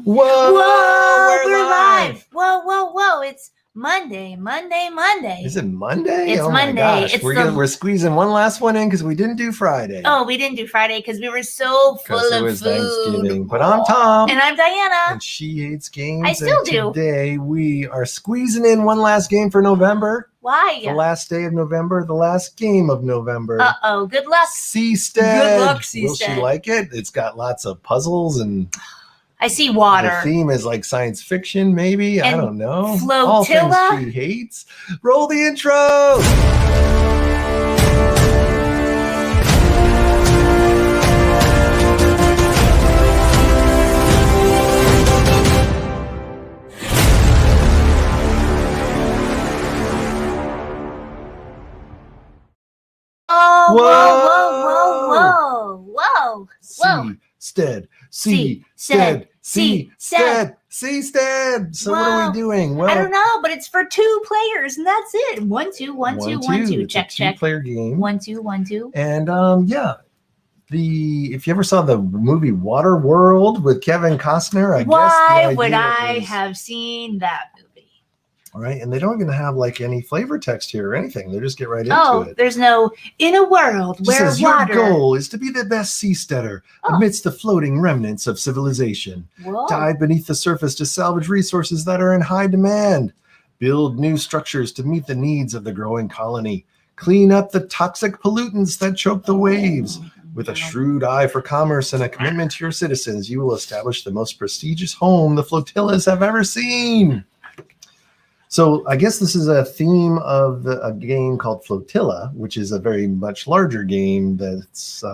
Whoa, we're live. Whoa. It's Monday. Is it Monday? It's Monday. My gosh. We're squeezing one last one in because we didn't do Friday. Oh, we didn't do Friday because we were so full of it was food. Thanksgiving. But I'm Tom. And I'm Diana. And she hates games. I still do. Today we are squeezing in one last game for November. Why? The last day of November, the last game of November. Uh-oh. Good luck. Seastead. Good luck, Seastead. Will she like it? It's got lots of puzzles and... I see water. The theme is like science fiction, maybe. And I don't know. Flotilla. All things she hates. Roll the intro. Oh, whoa. Seastead. So what are we doing? Well, I don't know, but it's for 2 players, and that's it. 1, 2, 1, 2, 1, 2. It's check. a 2-player game. 1, 2, 1, 2. And if you ever saw the movie Waterworld with Kevin Costner, I guess why would I have seen that movie? All right, and they don't even have like any flavor text here or anything. They just get right into it. There's no in a world where says, water. Your goal is to be the best seasteader amidst the floating remnants of civilization. Whoa. Dive beneath the surface to salvage resources that are in high demand. Build new structures to meet the needs of the growing colony. Clean up the toxic pollutants that choke the waves. With a shrewd eye for commerce and a commitment to your citizens, you will establish the most prestigious home the flotillas have ever seen. So I guess this is a theme of a game called Flotilla, which is a very much larger game that's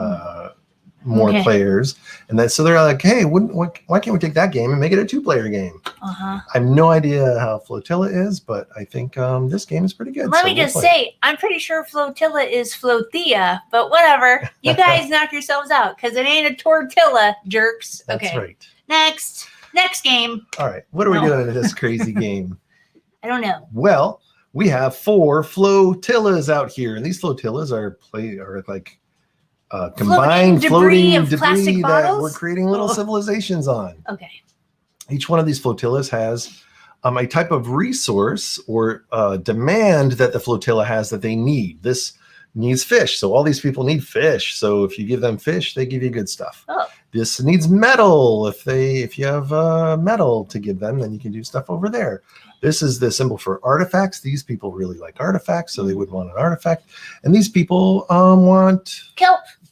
more players. And so they're like, hey, why can't we take that game and make it a 2-player game? I have no idea how Flotilla is, but I think this game is pretty good. Let me just say, I'm pretty sure Flotilla is Flotia, but whatever. You guys knock yourselves out because it ain't a tortilla, jerks. Okay. That's right. Next game. All right. What are we doing in this crazy game? I don't know. Well, we have 4 flotillas out here, and these flotillas are like combined floating debris that we're creating little civilizations on. Okay. Each one of these flotillas has a type of resource or demand that the flotilla has that they need. This needs fish, so all these people need fish. So if you give them fish, they give you good stuff. This needs metal. If you have metal to give them, then you can do stuff over there. This is the symbol for artifacts. These people really like artifacts, so they would want an artifact. And these people want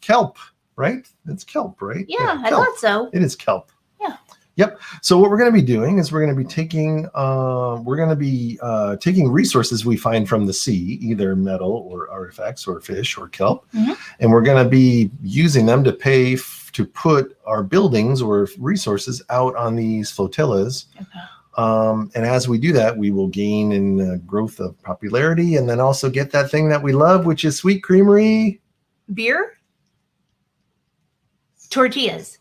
kelp, right? It's kelp, right? Yeah, I thought so. It is kelp. Yeah. Yep. So what we're going to be doing is we're going to be taking resources we find from the sea, either metal or artifacts or fish or kelp, and we're going to be using them to pay to put our buildings or resources out on these flotillas. And as we do that, we will gain in growth of popularity, and then also get that thing that we love, which is sweet creamery. Beer? Tortillas.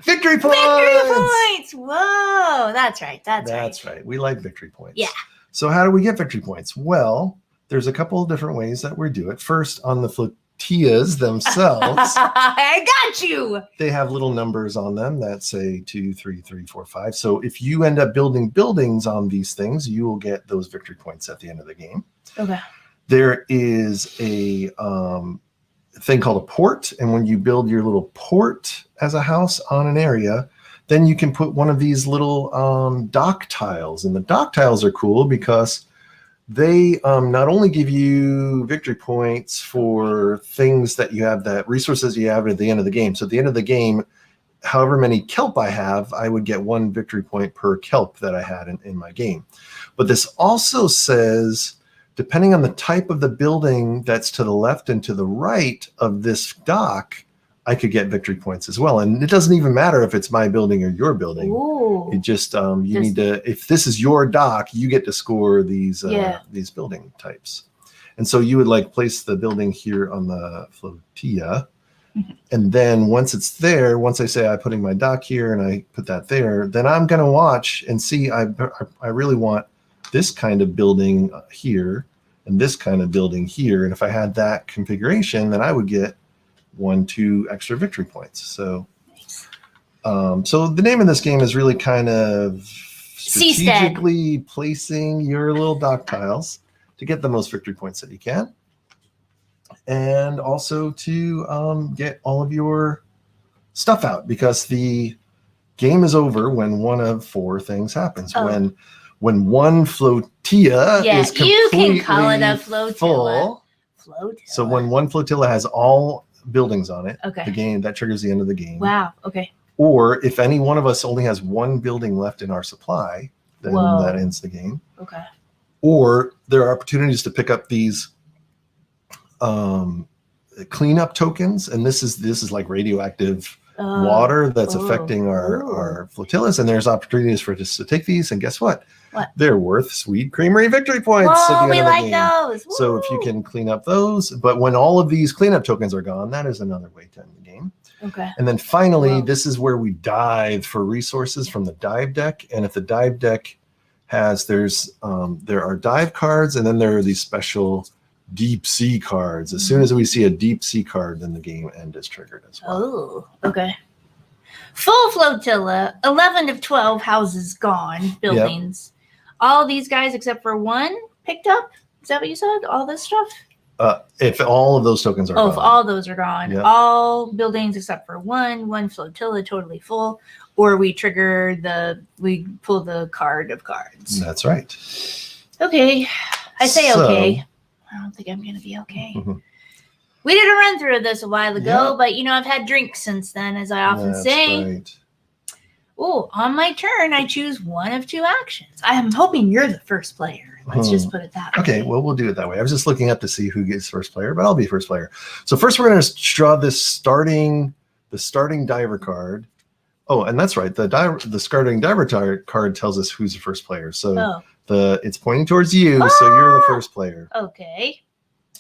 Victory points! Victory points! Whoa, that's right. That's right. We like victory points. Yeah. So how do we get victory points? Well, there's a couple of different ways that we do it. First, on the flotillas themselves. I got you. They have little numbers on them that say 2, 3, 3, 4, 5. So if you end up building buildings on these things, you will get those victory points at the end of the game. Okay. There is a thing called a port, and when you build your little port as a house on an area, then you can put one of these little dock tiles, and the dock tiles are cool because they not only give you victory points for things that you have, that resources you have at the end of the game. So at the end of the game, however many kelp I have, I would get 1 victory point per kelp that I had in my game. But this also says, depending on the type of the building that's to the left and to the right of this dock, I could get victory points as well. And it doesn't even matter if it's my building or your building. Ooh. It just, need to, if this is your dock, you get to score these building types. And so you would like place the building here on the flotilla. And then once it's there, once I say I'm putting my dock here and I put that there, then I'm going to watch and see, I really want this kind of building here and this kind of building here. And if I had that configuration, then I would get 1, 2 extra victory points. So So the name of this game is really kind of Seastead. strategically placing your little dock tiles to get the most victory points that you can, and also to get all of your stuff out, because the game is over when one of four things happens. Oh. When one flotilla is you completely can call it a flotilla. full. Flotilla. So when one flotilla has all buildings on it, Okay. the game that triggers the end of the game. Wow. Okay. Or if any one of us only has one building left in our supply, then Whoa. that ends the game. Okay. Or there are opportunities to pick up these cleanup tokens, and this is like radioactive water that's affecting our flotillas, and there's opportunities for us to take these, and guess what? What? They're worth sweet creamery victory points. Whoa, at the we end of the like game. those. Woo. So if you can clean up those, but when all of these cleanup tokens are gone, that is another way to end the game. Okay. And then finally, Whoa. this is where we dive for resources from the dive deck. And if the dive deck has, there are dive cards, and then there are these special deep sea cards. As soon as we see a deep sea card, then the game end is triggered as well. Oh, okay. Full flotilla, 11 of 12 houses gone, buildings. All these guys except for one picked up? Is that what you said? All this stuff? If all of those tokens are gone. If all those are gone. Yep. All buildings except for one flotilla totally full, or we pull the card of cards. That's right. Okay. I say So- okay. I don't think I'm going to be okay. Mhm. We did a run through of this a while ago, Yep. but I've had drinks since then, as I often That's say. right. Oh, on my turn, I choose one of two actions. I am hoping you're the first player. Let's just put it that way. Okay, well, we'll do it that way. I was just looking up to see who gets first player, but I'll be first player. So first, we're going to draw the starting diver card. Oh, and that's right. The starting diver card tells us who's the first player. So it's pointing towards you, so you're the first player. Okay.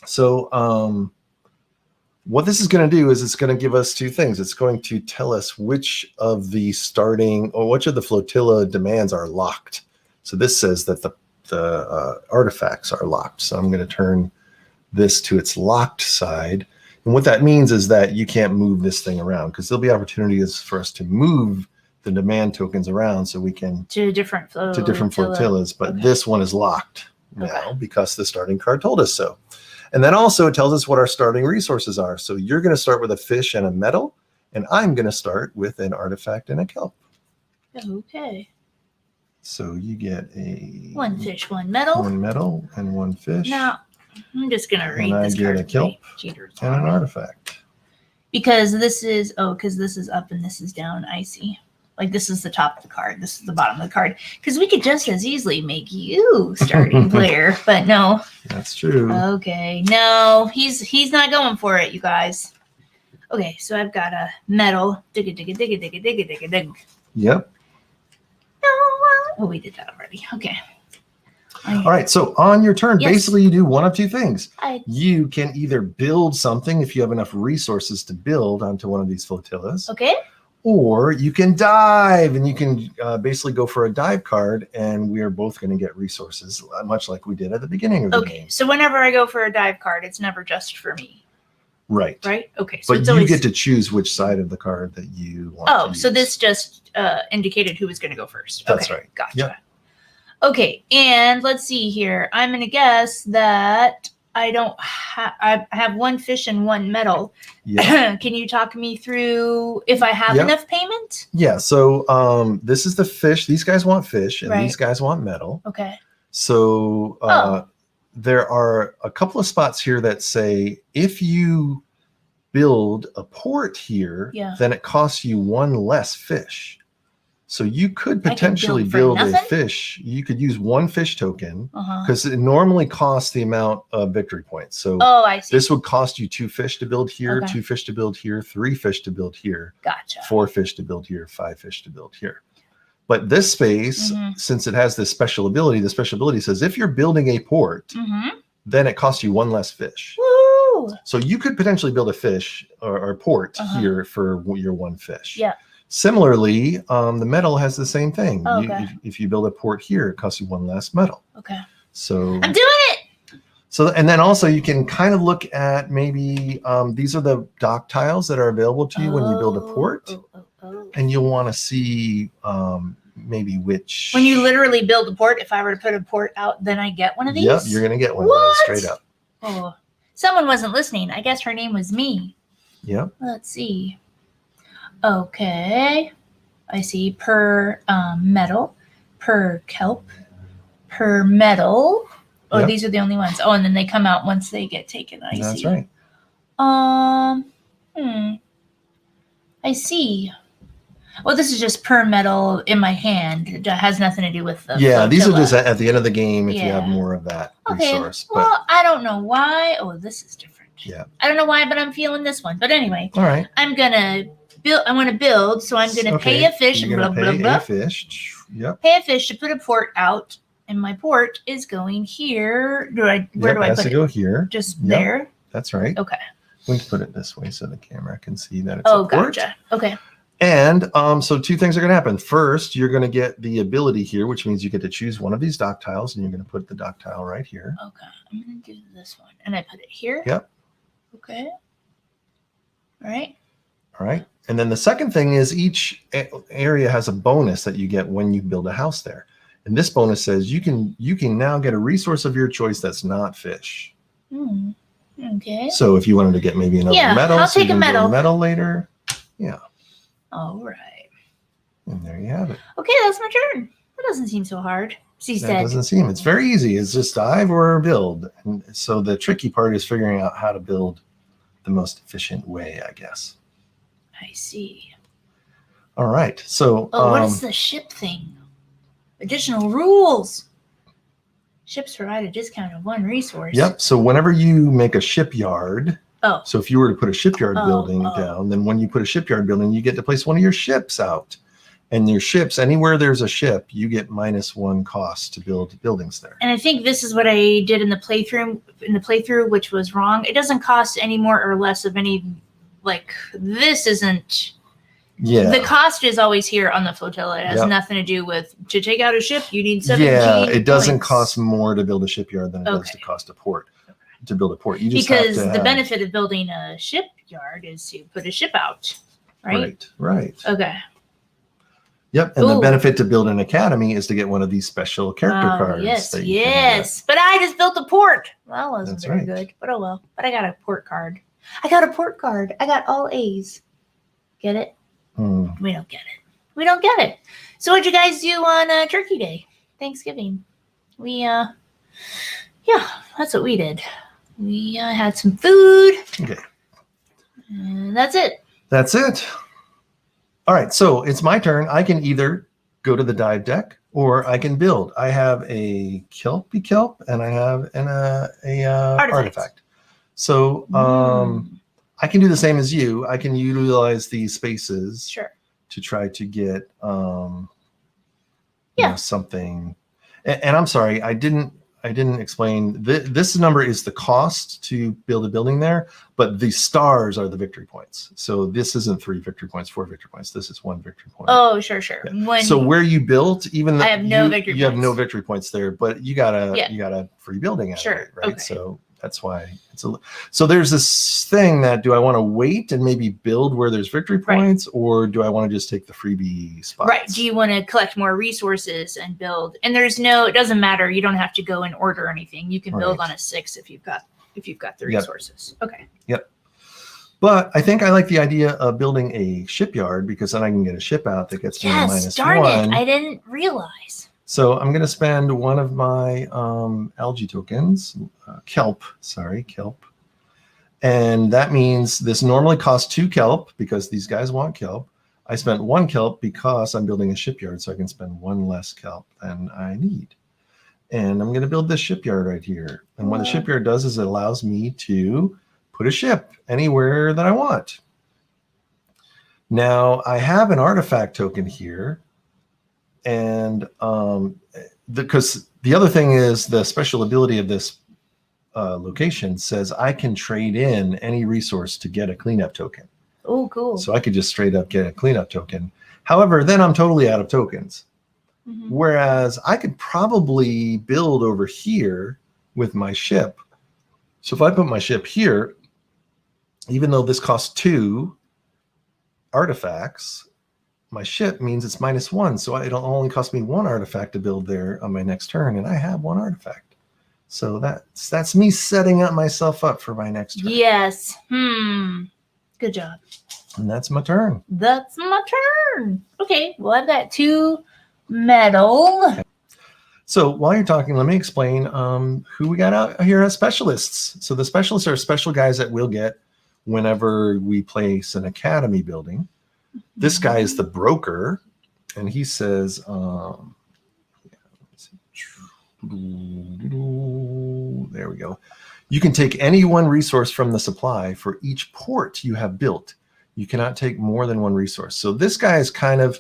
So what this is going to do is it's going to give us two things. It's going to tell us which of the flotilla demands are locked. So this says that the artifacts are locked. So I'm going to turn this to its locked side. And what that means is that you can't move this thing around, because there'll be opportunities for us to move the demand tokens around so we can to different flotillas. But this one is locked now because the starting card told us so. And then also it tells us what our starting resources are. So you're going to start with a fish and a metal, and I'm going to start with an artifact and a kelp. Okay. So you get one fish, one metal. One metal and one fish. Now, I'm just going to read and this I get a kelp and an artifact. Because this is up and this is down. I see. Like this is the top of the card. This is the bottom of the card. Because we could just as easily make you starting player, but no. That's true. Okay, no, he's not going for it, you guys. Okay, so I've got a metal. Dig it, dig it, dig it, dig it, dig it, dig it, dig. Yep. Oh, we did that already. Okay. All right, so on your turn, basically you do one of two things. You can either build something if you have enough resources to build onto one of these flotillas. Okay. Or you can dive, and you can basically go for a dive card, and we are both going to get resources, much like we did at the beginning of the game. Okay, so whenever I go for a dive card, it's never just for me. Right. Right? Okay. So but you get to choose which side of the card that you want to use. So this just indicated who was going to go first. That's right. Gotcha. Yep. Okay, and let's see here. I'm going to guess that I have one fish and one metal. Yeah. Can you talk me through if I have enough payment? Yeah. So this is the fish. These guys want fish, and these guys want metal. Okay. So there are a couple of spots here that say if you build a port here, then it costs you one less fish. So you could potentially build a fish. You could use one fish token because it normally costs the amount of victory points. So I see. This would cost you 2 fish to build here, 2 fish to build here, 3 fish to build here, gotcha. 4 fish to build here, 5 fish to build here. But this space, since it has this special ability, the special ability says if you're building a port, then it costs you 1 less fish. Woo! So you could potentially build a fish or a port here for your 1 fish. Yeah. Similarly, the metal has the same thing. If you build a port here, it costs you 1 less metal. Okay. So I'm doing it. So, and then also you can kind of look at maybe these are the dock tiles that are available to you when you build a port. and you'll want to see maybe which. When you literally build a port, if I were to put a port out, then I get one of these? Yep, you're going to get one of those straight up. Oh, someone wasn't listening. I guess her name was me. Yep. Let's see. Okay. I see per metal, per kelp, per metal. Oh, Yep. These are the only ones. Oh, and then they come out once they get taken. I That's see. right. I see. Well, this is just per metal in my hand. It has nothing to do with the These are flotilla. just at the end of the game if you Yeah. have more of that Okay. resource. But Well, I don't know why. Oh, this is different. yeah. I don't know why, but I'm feeling this one. But anyway, All right. I'm gonna build. I want to build, so I'm gonna pay a fish. You're Blah gonna blah pay blah. a fish. Yep. Pay a fish to put a port out, and my port is going here. Where do I Has put to it? go here. Just Yep. there. That's right. Okay. We can put it this way so the camera can see that it's Oh, a port. gotcha. Okay. And so two things are going to happen. First, you're going to get the ability here, which means you get to choose one of these dock tiles, and you're going to put the dock tile right here. Okay. I'm gonna do this one, and I put it here. Yep. Okay. All right. All right. And then the second thing is each area has a bonus that you get when you build a house there. And this bonus says you can now get a resource of your choice that's not fish. Okay. So if you wanted to get maybe another metal, I'll so you take a can build metal. metal later. Yeah. All right. And there you have it. Okay, that's my turn. That doesn't seem so hard. That Seastead. doesn't seem. It's very easy. It's just dive or build. And so the tricky part is figuring out how to build the most efficient way, I guess. I see. All right. So What is the ship thing? Additional rules. Ships provide a discount of one resource. Yep. So whenever you make a shipyard, Oh. so if you were to put a shipyard building down, then when you put a shipyard building, you get to place one of your ships out. And your ships, anywhere there's a ship, you get -1 cost to build buildings there. And I think this is what I did in the playthrough, which was wrong. It doesn't cost any more or less of any, like, this isn't. Yeah. The cost is always here on the flotilla. It has Yep. nothing to do with, to take out a ship, you need 17 Yeah, it doesn't points. cost more to build a shipyard than it does to cost a port. To build a port, you just because have to the benefit of building a shipyard is to put a ship out, right? Right. Okay. Yep, and the Ooh. benefit to build an academy is to get one of these special character cards. Yes, that you can yes. But I just built a port. Well, that wasn't That's very right. good, but oh well. But I got a port card. I got a port card. I got all A's. Get it? get. We don't get it. We don't get it. So what'd you guys do on Turkey Day, Thanksgiving? We yeah, that's what we did. We had some food. Okay. And that's it. That's it. All right, so it's my turn. I can either go to the dive deck or I can build. I have a kelpy kelp and I have a artifact. So I can do the same as you. I can utilize these spaces Sure. to try to get you Yeah. know, something. And I'm sorry, I didn't explain. This number is the cost to build a building there, but the stars are the victory points. So this isn't 3 victory points, 4 victory points. This is 1 victory point. Oh, sure, sure. Yeah. When So where you built, even though I have no victory you have no points. victory points there, but you got Yeah. a free building out Sure, of it, right? okay. So that's why it's so there's this thing that, do I want to wait and maybe build where there's victory Right. points, or do I want to just take the freebie spots? Right. Do you want to collect more resources and build? And there's no, it doesn't matter. You don't have to go in order or anything. You can build Right. on a 6 if you've got the Yep. resources. Okay. But I think I like the idea of building a shipyard, because then I can get a ship out that gets me a Yes, darn -1. it. I didn't realize. So I'm going to spend one of my algae tokens, kelp. And that means this normally costs 2 kelp because these guys want kelp. I spent 1 kelp because I'm building a shipyard, so I can spend 1 less kelp than I need. And I'm going to build this shipyard right here. And what the shipyard does is it allows me to put a ship anywhere that I want. Now I have an artifact token here. And because the other thing is, the special ability of this location says I can trade in any resource to get a cleanup token. Oh, cool. So I could just straight up get a cleanup token. However, then I'm totally out of tokens. Mhm. Whereas I could probably build over here with my ship. So if I put my ship here, even though this costs 2 artifacts, my ship means it's -1. So it'll only cost me 1 artifact to build there on my next turn. And I have 1 artifact. So that's me setting up myself up for my next turn. Yes. Good job. And that's my turn. That's my turn. Okay. Well, I've got 2 metal. Okay. So while you're talking, let me explain who we got out here as specialists. So the specialists are special guys that we'll get whenever we place an academy building. This guy is the broker, and he says, there we go. You can take any 1 resource from the supply for each port you have built. You cannot take more than 1 resource. So this guy is kind of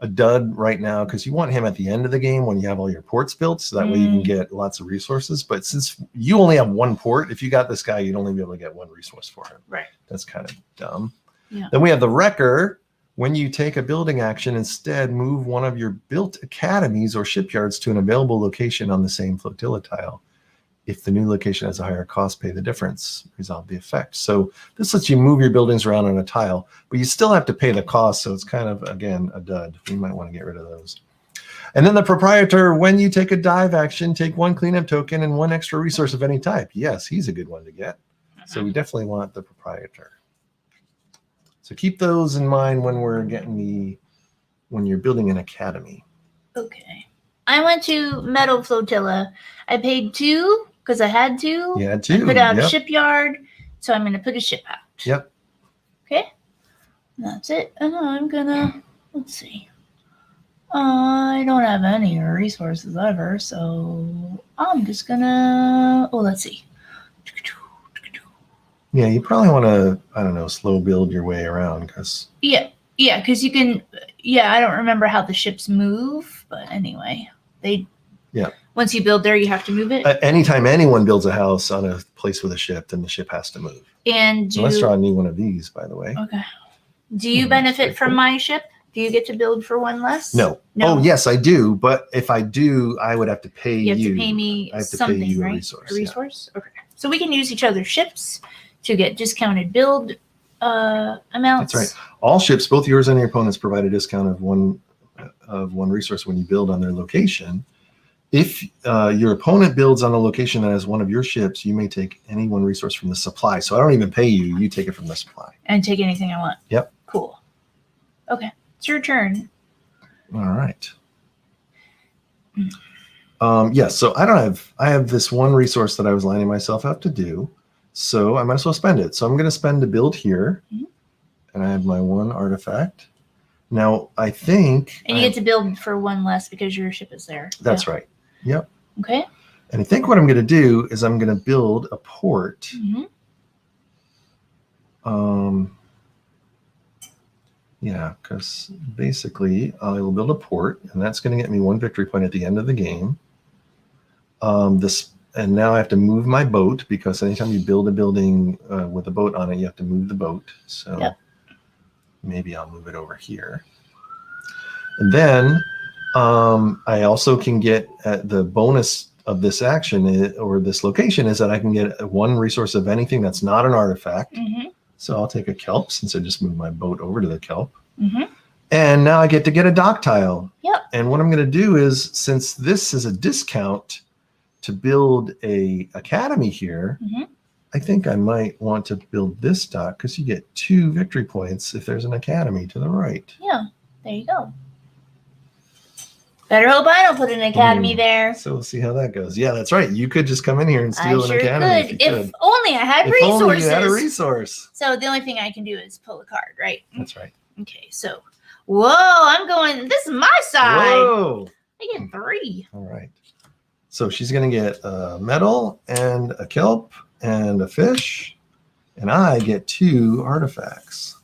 a dud right now because you want him at the end of the game when you have all your ports built, so that way you can get lots of resources. But since you only have 1 port, if you got this guy, you'd only be able to get 1 resource for him. Right. That's kind of dumb. Yeah. Then we have the wrecker. When you take a building action, instead move one of your built academies or shipyards to an available location on the same flotilla tile. If the new location has a higher cost, pay the difference, resolve the effect. So this lets you move your buildings around on a tile, but you still have to pay the cost. So it's kind of, again, a dud. We might want to get rid of those. And then the proprietor, when you take a dive action, take 1 cleanup token and 1 extra resource of any type. Yes, he's a good one to get. So we definitely want the proprietor. So keep those in mind when we're when you're building an academy. Okay. I went to metal flotilla. I paid 2 because I had to. Yeah, 2. I put out a shipyard, so I'm going to put a ship out. Yep. Okay. That's it. And I'm going to, let's see. I don't have any resources ever, so I'm just going to, let's see. Yeah, you probably want to, I don't know, slow build your way around because. Yeah, because you can, I don't remember how the ships move, but anyway, once you build there, you have to move it. Anytime anyone builds a house on a place with a ship, then the ship has to move. And so let's draw a new one of these, by the way. Okay. Do you benefit from my ship? Do you get to build for 1 less? No. Oh, yes, I do. But if I do, I would have to pay you. You have to pay me something, right? A resource? Yeah. Okay. So we can use each other's ships to get discounted build amounts. That's right. All ships, both yours and your opponents, provide a discount of one resource when you build on their location. If your opponent builds on a location that has one of your ships, you may take any 1 resource from the supply. So I don't even pay you. You take it from the supply. And take anything I want. Yep. Cool. Okay. It's your turn. All right. Yes. So I have this 1 resource that I was lining myself up to do. So I might as well spend it. So I'm going to spend to build here. And I have my 1 artifact. Now, I think... And you get to build for 1 less because your ship is there. That's right. Yep. Okay. And I think what I'm going to do is I'm going to build a port. Yeah, because basically I will build a port, and that's going to get me 1 victory point at the end of the game. And now I have to move my boat, because anytime you build a building with a boat on it, you have to move the boat. So maybe I'll move it over here. And then I also can get the bonus of this action or this location is that I can get 1 resource of anything that's not an artifact. So I'll take a kelp since I just moved my boat over to the kelp. And now I get to get a dock tile. And what I'm going to do is, since this is a discount to build a academy here, I think I might want to build this dock because you get 2 victory points if there's an academy to the right. Yeah, there you go. Better hope I don't put an academy there. So we'll see how that goes. Yeah, that's right. You could just come in here and steal an academy. If only I had resources. If only you had a resource. So the only thing I can do is pull a card, right? That's right. Okay, so, whoa, I'm going, this is my side. Whoa. I get 3. All right. So she's going to get a metal and a kelp and a fish, and I get 2 artifacts.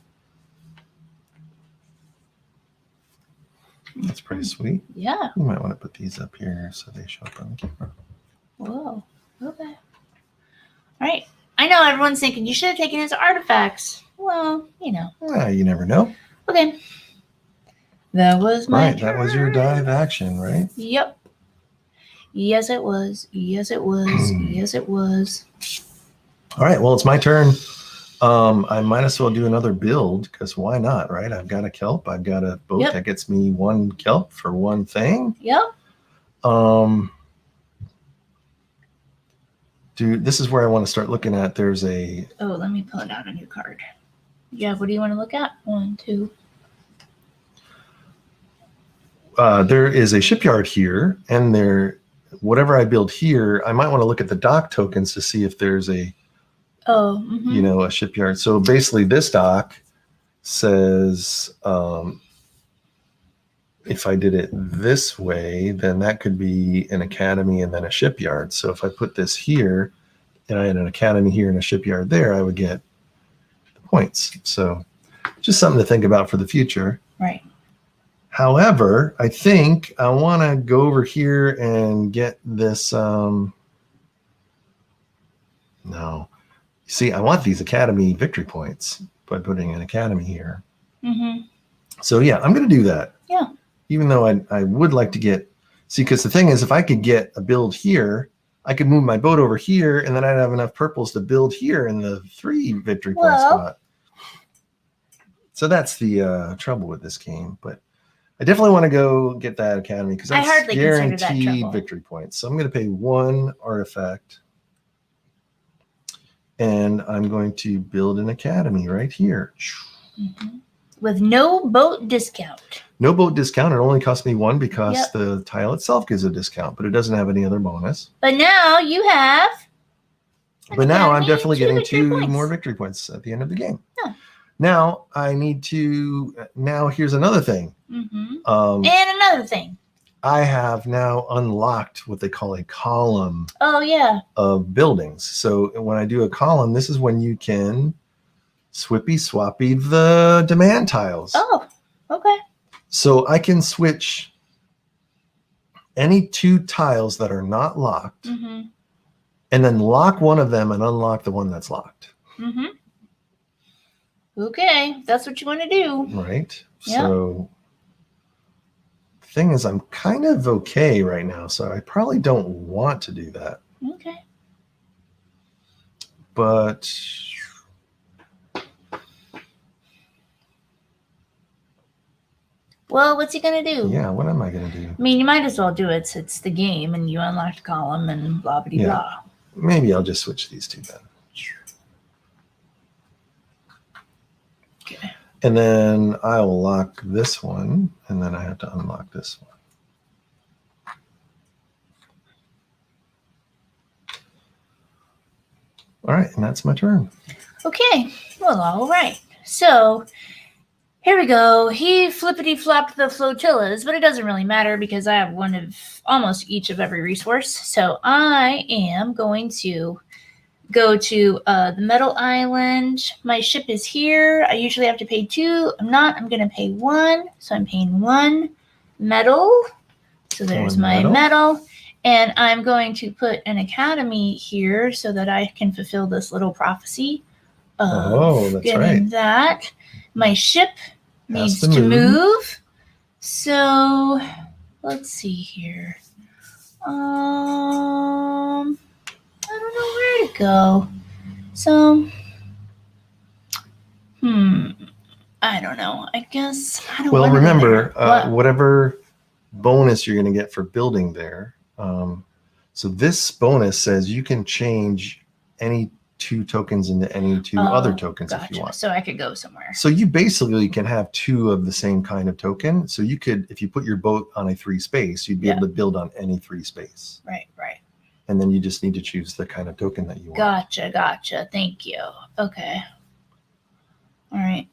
That's pretty sweet. Yeah. You might want to put these up here so they show up on the camera. Whoa. Okay. All right. I know everyone's thinking you should have taken his artifacts. Well, you know. You never know. Okay. That was my turn. That was your dive action, right? Yep. Yes, it was. Yes, it was. Yes, it was. All right. Well, it's my turn. I might as well do another build because why not, right? I've got a kelp. I've got a boat Yep. that gets me one kelp for one thing. Yep. Dude, this is where I want to start looking at. There's a. Oh, let me pull out a new card. Yeah, what do you want to look at? 1, 2. There is a shipyard here, and there, whatever I build here, I might want to look at the dock tokens to see if there's a. Oh, a shipyard. So basically, this dock says if I did it this way, then that could be an academy and then a shipyard. So if I put this here and I had an academy here and a shipyard there, I would get the points. So just something to think about for the future. Right. However, I think I want to go over here and get this. No. See, I want these academy victory points by putting an academy here. So yeah, I'm going to do that. Yeah. Even though I would like to get, because the thing is, if I could get a build here, I could move my boat over here, and then I'd have enough purples to build here in the 3 victory point spot. So that's the trouble with this game. But I definitely want to go get that academy because that's guaranteed victory points. So I'm going to pay 1 artifact. And I'm going to build an academy right here. With no boat discount. No boat discount. It only cost me 1 because the tile itself gives a discount, but it doesn't have any other bonus. But now you have. But now I'm definitely getting 2 more victory points at the end of the game. Yeah. Now I need to. Now here's another thing. And another thing. I have now unlocked what they call a column. Oh, yeah. Of buildings. So when I do a column, this is when you can swippy swappy the demand tiles. Oh, okay. So I can switch any 2 tiles that are not locked and then lock one of them and unlock the one that's locked. Okay, that's what you want to do. Right. Yep. So thing is, I'm kind of okay right now, so I probably don't want to do that. Okay. But well, what's he gonna do? Yeah, what am I gonna do? I mean, you might as well do it. It's the game, and you unlock the column, and blah blah blah. Maybe I'll just switch these 2 then. Okay. And then I'll lock this one, and then I have to unlock this one. All right, and that's my turn. Okay, well, all right. So here we go. He flippity flopped the flotillas, but it doesn't really matter because I have one of almost each of every resource. So I am going to go to the metal island. My ship is here. I usually have to pay 2. I'm not. I'm going to pay 1. So I'm paying 1 metal. So there's my metal. And I'm going to put an academy here so that I can fulfill this little prophecy of that's getting right. that. My ship needs to move. So let's see here. I don't know where to go. So, I don't know. I guess I don't. Well, remember, whatever bonus you're going to get for building there. So this bonus says you can change any 2 tokens into any 2 other tokens if you want. So I could go somewhere. So you basically can have 2 of the same kind of token. So you could, if you put your boat on a 3 space, you'd be able to build on any 3 space. Right. And then you just need to choose the kind of token that you want. Gotcha. Thank you. Okay. All right.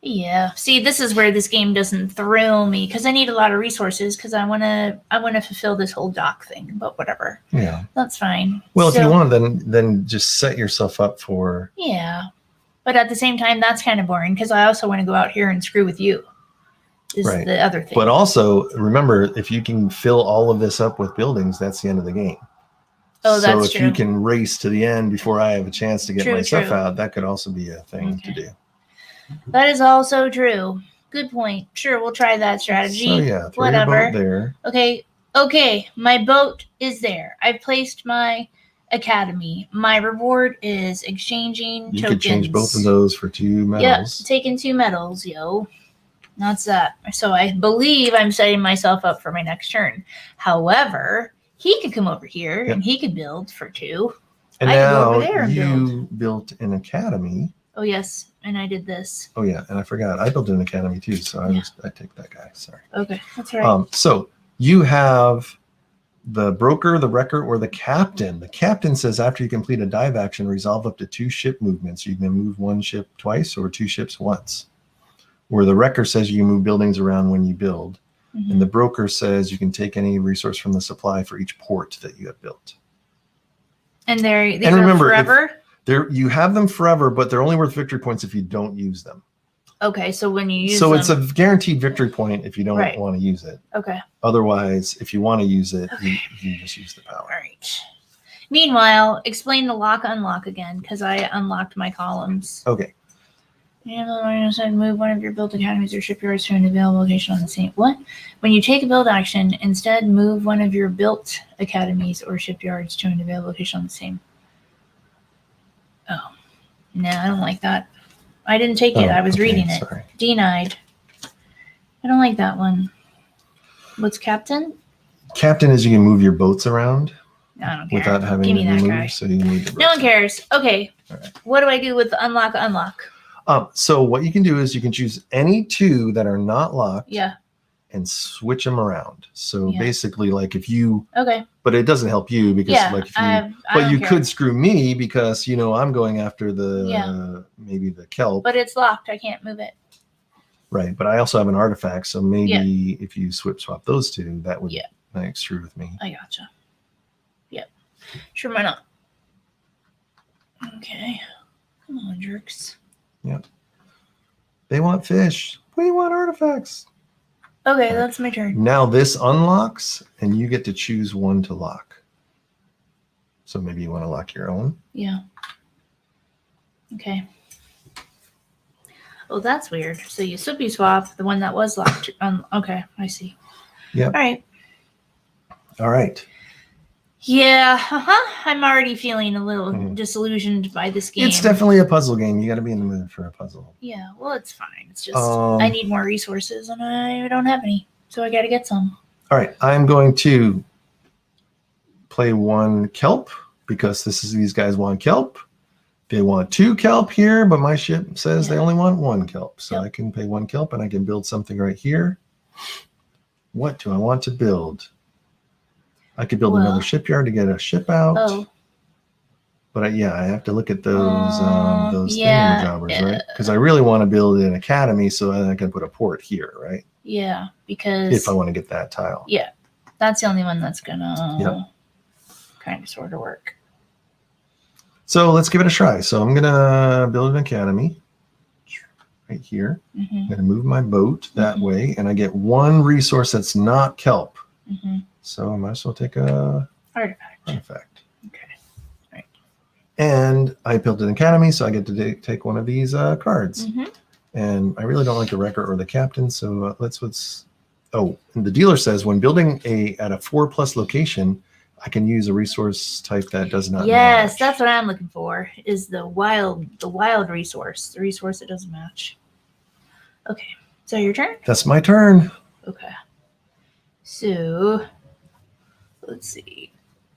Yeah. See, this is where this game doesn't thrill me because I need a lot of resources because I want to fulfill this whole dock thing. But whatever. Yeah. That's fine. Well, if you want, then just set yourself up for. Yeah. But at the same time, that's kind of boring because I also want to go out here and screw with you. Is the other thing. But also remember, if you can fill all of this up with buildings, that's the end of the game. Oh, that's true. So if you can race to the end before I have a chance to get my stuff out, that could also be a thing to do. That is also true. Good point. Sure, we'll try that strategy. So yeah, throw your boat there. Okay. My boat is there. I've placed my academy. My reward is exchanging You tokens. could change both of those for 2 metals. Yep, taking 2 metals, yo. That's that. So I believe I'm setting myself up for my next turn. However, he could come over here and he could build for 2. And I could go now over there and you built an academy. Oh yes, and I did this. Oh yeah, and I forgot. I built an academy too, so I take that guy. Sorry. Okay, that's right. So you have the broker, the wrecker, or the captain. The captain says after you complete a dive action, resolve up to 2 ship movements. You can move 1 ship twice or 2 ships once. Where the wrecker says you can move buildings around when you build. And the broker says you can take any resource from the supply for each port that you have built. And these are forever? You have them forever, but they're only worth victory points if you don't use them. Okay, so when you use them. So it's a them, guaranteed victory point if you don't want to use it. Okay. Otherwise, if you want to use it, you just use the power. All right. Meanwhile, explain the lock-unlock again, because I unlocked my columns. Okay. And said move one of your build academies or shipyards to an available location on the same. What? When you take a build action, instead move one of your built academies or shipyards to an available location on the same. Oh, no, I don't like that. I didn't take it. I was reading it. Sorry. Denied. I don't like that one. What's captain? Captain is you can move your boats around. I don't care. Without having Give me to that move. guy. So you need no one cares. Okay. All right. What do I do with the unlock? So what you can do is you can choose any 2 that are not locked. Yeah. And switch them around. So basically, like if you but it doesn't help you because like if you but you could screw me because I'm going after the maybe the kelp. But it's locked. I can't move it. Right, but I also have an artifact, so maybe if you swap those 2, that would like screw with me. I gotcha. Yep. Sure, why not? Okay. Come on, jerks. Yep. They want fish. We want artifacts. Okay, that's my turn. Now this unlocks, and you get to choose 1 to lock. So maybe you want to lock your own. Yeah. Okay. Oh, that's weird. So you swap the one that was locked. Okay, I see. Yeah. All right. Yeah. I'm already feeling a little disillusioned by this game. It's definitely a puzzle game. You got to be in the mood for a puzzle. Yeah. Well, it's fine. It's just I need more resources, and I don't have any, so I got to get some. All right. I'm going to play 1 kelp because these guys want kelp. They want 2 kelp here, but my ship says they only want 1 kelp. So I can pay 1 kelp and I can build something right here. What do I want to build? I could build another shipyard to get a ship out. Oh. But I have to look at those thingamajobbers, right? Because I really want to build an academy so I can put a port here, right? Yeah, because if I want to get that tile. Yeah, that's the only one that's gonna kind of sort of work. So let's give it a try. So I'm gonna build an academy right here. I'm gonna move my boat that way, and I get 1 resource that's not kelp. So I might as well take a artifact. Okay. Right. And I built an academy, so I get to take 1 of these cards. And I really don't like the wrecker or the captain, so and the dealer says when building at a 4+ location, I can use a resource type that does not match. That's what I'm looking for, is the wild resource, the resource that doesn't match. Okay. So your turn? That's my turn. Okay. So let's see.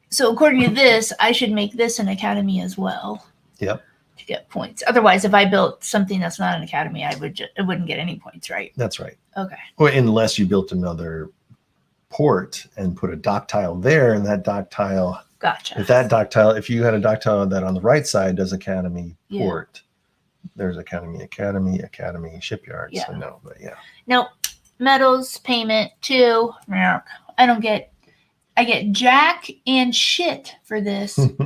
So according to this, I should make this an academy as well. Yep. To get points. Otherwise, if I built something that's not an academy, it wouldn't get any points, right? That's right. Okay. Well, unless you built another port and put a dock tile there, and that dock tile. Gotcha. If you had a dock tile that on the right side does academy port, there's academy, shipyard. Yeah. So no, but Nope. Metals payment 2. I get jack and shit for this. And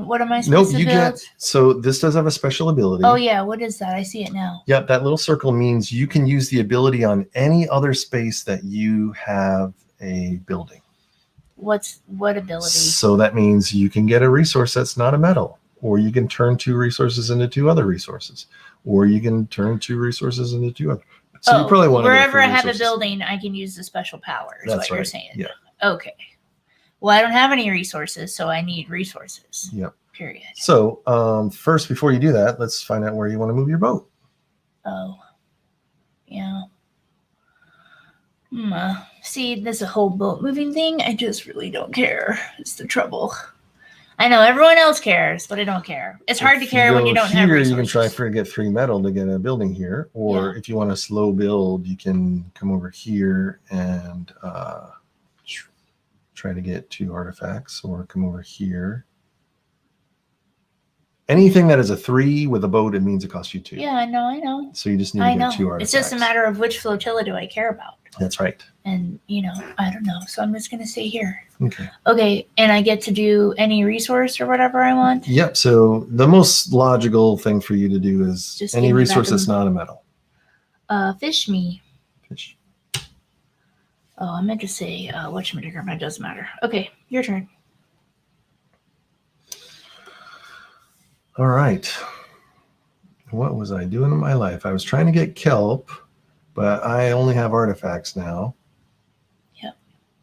what am I supposed to build? So this does have a special ability. Oh yeah, what is that? I see it now. Yep, that little circle means you can use the ability on any other space that you have a building. What ability? So that means you can get a resource that's not a metal, or you can turn 2 resources into 2 other resources, or you can turn 2 resources into 2 other. So you probably want wherever I have a building, I can use the special power. Is That's what you're right. saying. Yeah. Okay. Well, I don't have any resources, so I need resources. Yep. Period. So first, before you do that, let's find out where you want to move your boat. Oh. Yeah. See, this whole boat moving thing, I just really don't care. It's the trouble. I know everyone else cares, but I don't care. It's hard to care when you don't have resources. You can try to get 3 metal to get a building here. Or if you want a slow build, you can come over here and try to get 2 artifacts, or come over here. Anything that is a 3 with a boat, it means it costs you 2. Yeah, I know. So you just need to get 2 artifacts. It's just a matter of which flotilla do I care about. That's right. And, I don't know. So I'm just going to stay here. Okay. Okay, and I get to do any resource or whatever I want? Yep, so the most logical thing for you to do is Just any resource that's not a metal. Fish me. Fish. Oh, I meant to say whatchamacallit, but it doesn't matter. Okay, your turn. All right. What was I doing in my life? I was trying to get kelp, but I only have artifacts now. Yep.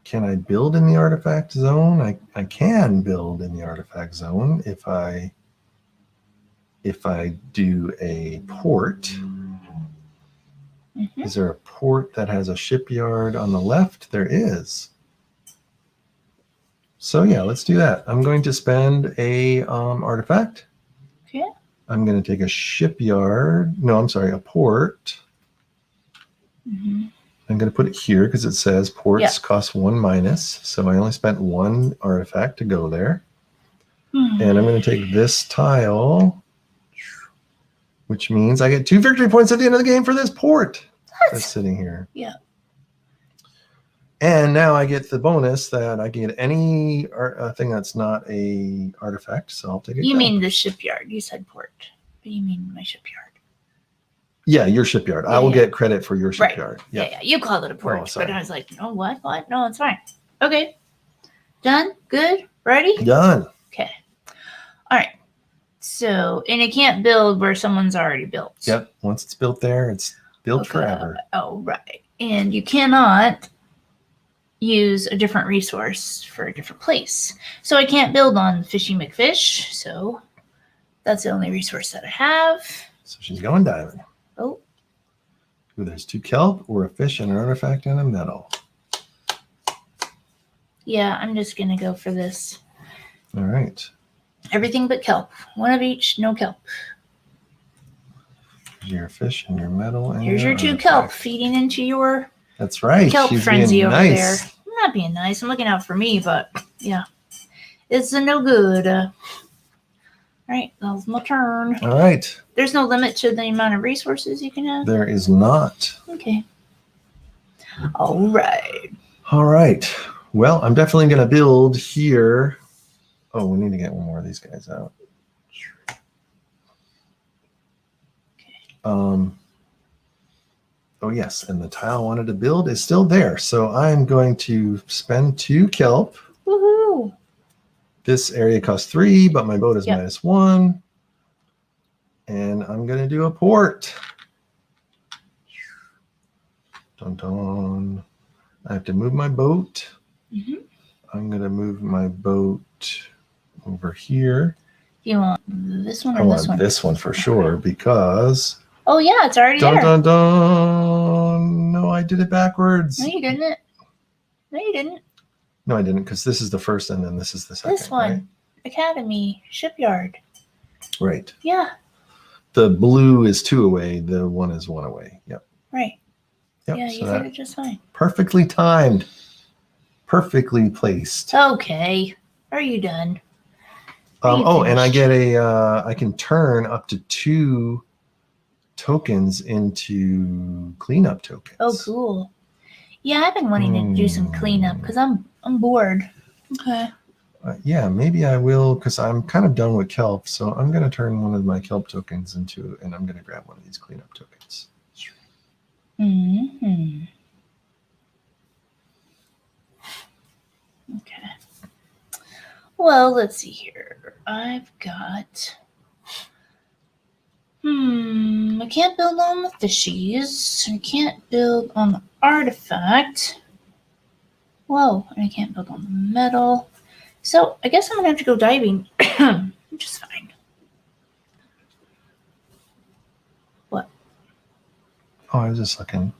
Can I build in the artifact zone? I can build in the artifact zone if I do a port. Mm-hmm. Is there a port that has a shipyard on the left? There is. So yeah, let's do that. I'm going to spend a artifact. Okay. I'm going to take a shipyard. No, I'm sorry, a port. Mm-hmm. I'm going to put it here because it says ports cost 1 minus. So I only spent 1 artifact to go there. Mm-hmm. And I'm going to take this tile, which means I get 2 victory points at the end of the game for this port that's sitting here. Yeah. And now I get the bonus that I can get any thing that's not a artifact. So I'll take it. You mean the shipyard? You said port, but you mean my shipyard? Yeah, your shipyard. I will get credit for your shipyard. Right. Yeah. You called it a port, but I was like, no, what? No, it's fine. Okay. Done? Good? Ready? Done. Okay. All right. So, and it can't build where someone's already built. Yep. Once it's built there, it's built forever. Oh, right. And you cannot use a different resource for a different place. So I can't build on Fishy McFish. So that's the only resource that I have. So she's going diamond. Oh. Ooh, there's 2 kelp or a fish and an artifact and a metal. Yeah, I'm just going to go for this. All right. Everything but kelp. 1 of each, no kelp. Here's your fish and your metal. And here's your 2 kelp feeding into your That's right. kelp She's frenzy being over nice. there. I'm not being nice. I'm looking out for me, but yeah. It's a no good. All right, that was my turn. All right. There's no limit to the amount of resources you can have? There is not. Okay. All right. All right. Well, I'm definitely going to build here. Oh, we need to get one more of these guys out. Oh, yes. And the tile I wanted to build is still there. So I'm going to spend 2 kelp. Woohoo. This area costs 3, but my boat is -1. And I'm going to do a port. Dun, dun. I have to move my boat. Mm-hmm. I'm going to move my boat over here. You want this one or I this want one? this one for sure because... Oh, yeah, it's already there. Dun, dun. No, I did it backwards. No, you didn't. No, you didn't. No, I didn't, because this is the first and then this is the second. This one. Right? Academy. Shipyard. Right. Yeah. The blue is 2 away. The 1 is 1 away. Yep. Right. Yep. Yeah, so you did it just fine. Perfectly timed. Perfectly placed. Okay. Are you done? And I get I can turn up to 2 tokens into cleanup tokens. Oh, cool. Yeah, I've been wanting to do some cleanup because I'm bored. Okay. Yeah, maybe I will because I'm kind of done with kelp. So I'm going to turn one of my kelp tokens into, and I'm going to grab one of these cleanup tokens. Mm-hmm. Okay. Well, let's see here. I've got... I can't build on the fishies. I can't build on the artifact. Whoa, and I can't build on the metal. So I guess I'm gonna have to go diving, which is fine. What? Oh, I was just looking.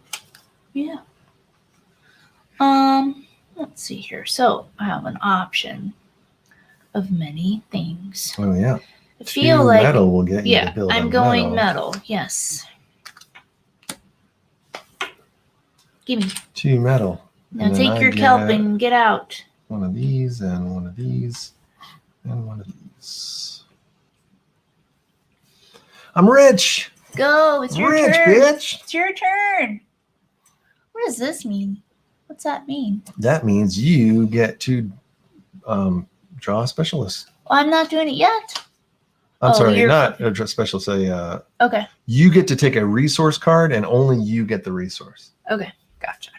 Yeah. Let's see here. So I have an option of many things. Oh yeah. I feel 2 like metal will get you to yeah, build I'm a going metal. Yes. Give me. 2 metal. Now And then take I your kelp and get out. one of these and one of these and one of these. I'm rich. Go. It's your Rich, turn. bitch. It's your turn. What does this mean? What's that mean? That means you get to draw a specialist. Well, I'm not doing it yet. I'm sorry, you're not flipping. a special. Say, Okay. you get to take a resource card, and only you get the resource. Okay. Gotcha.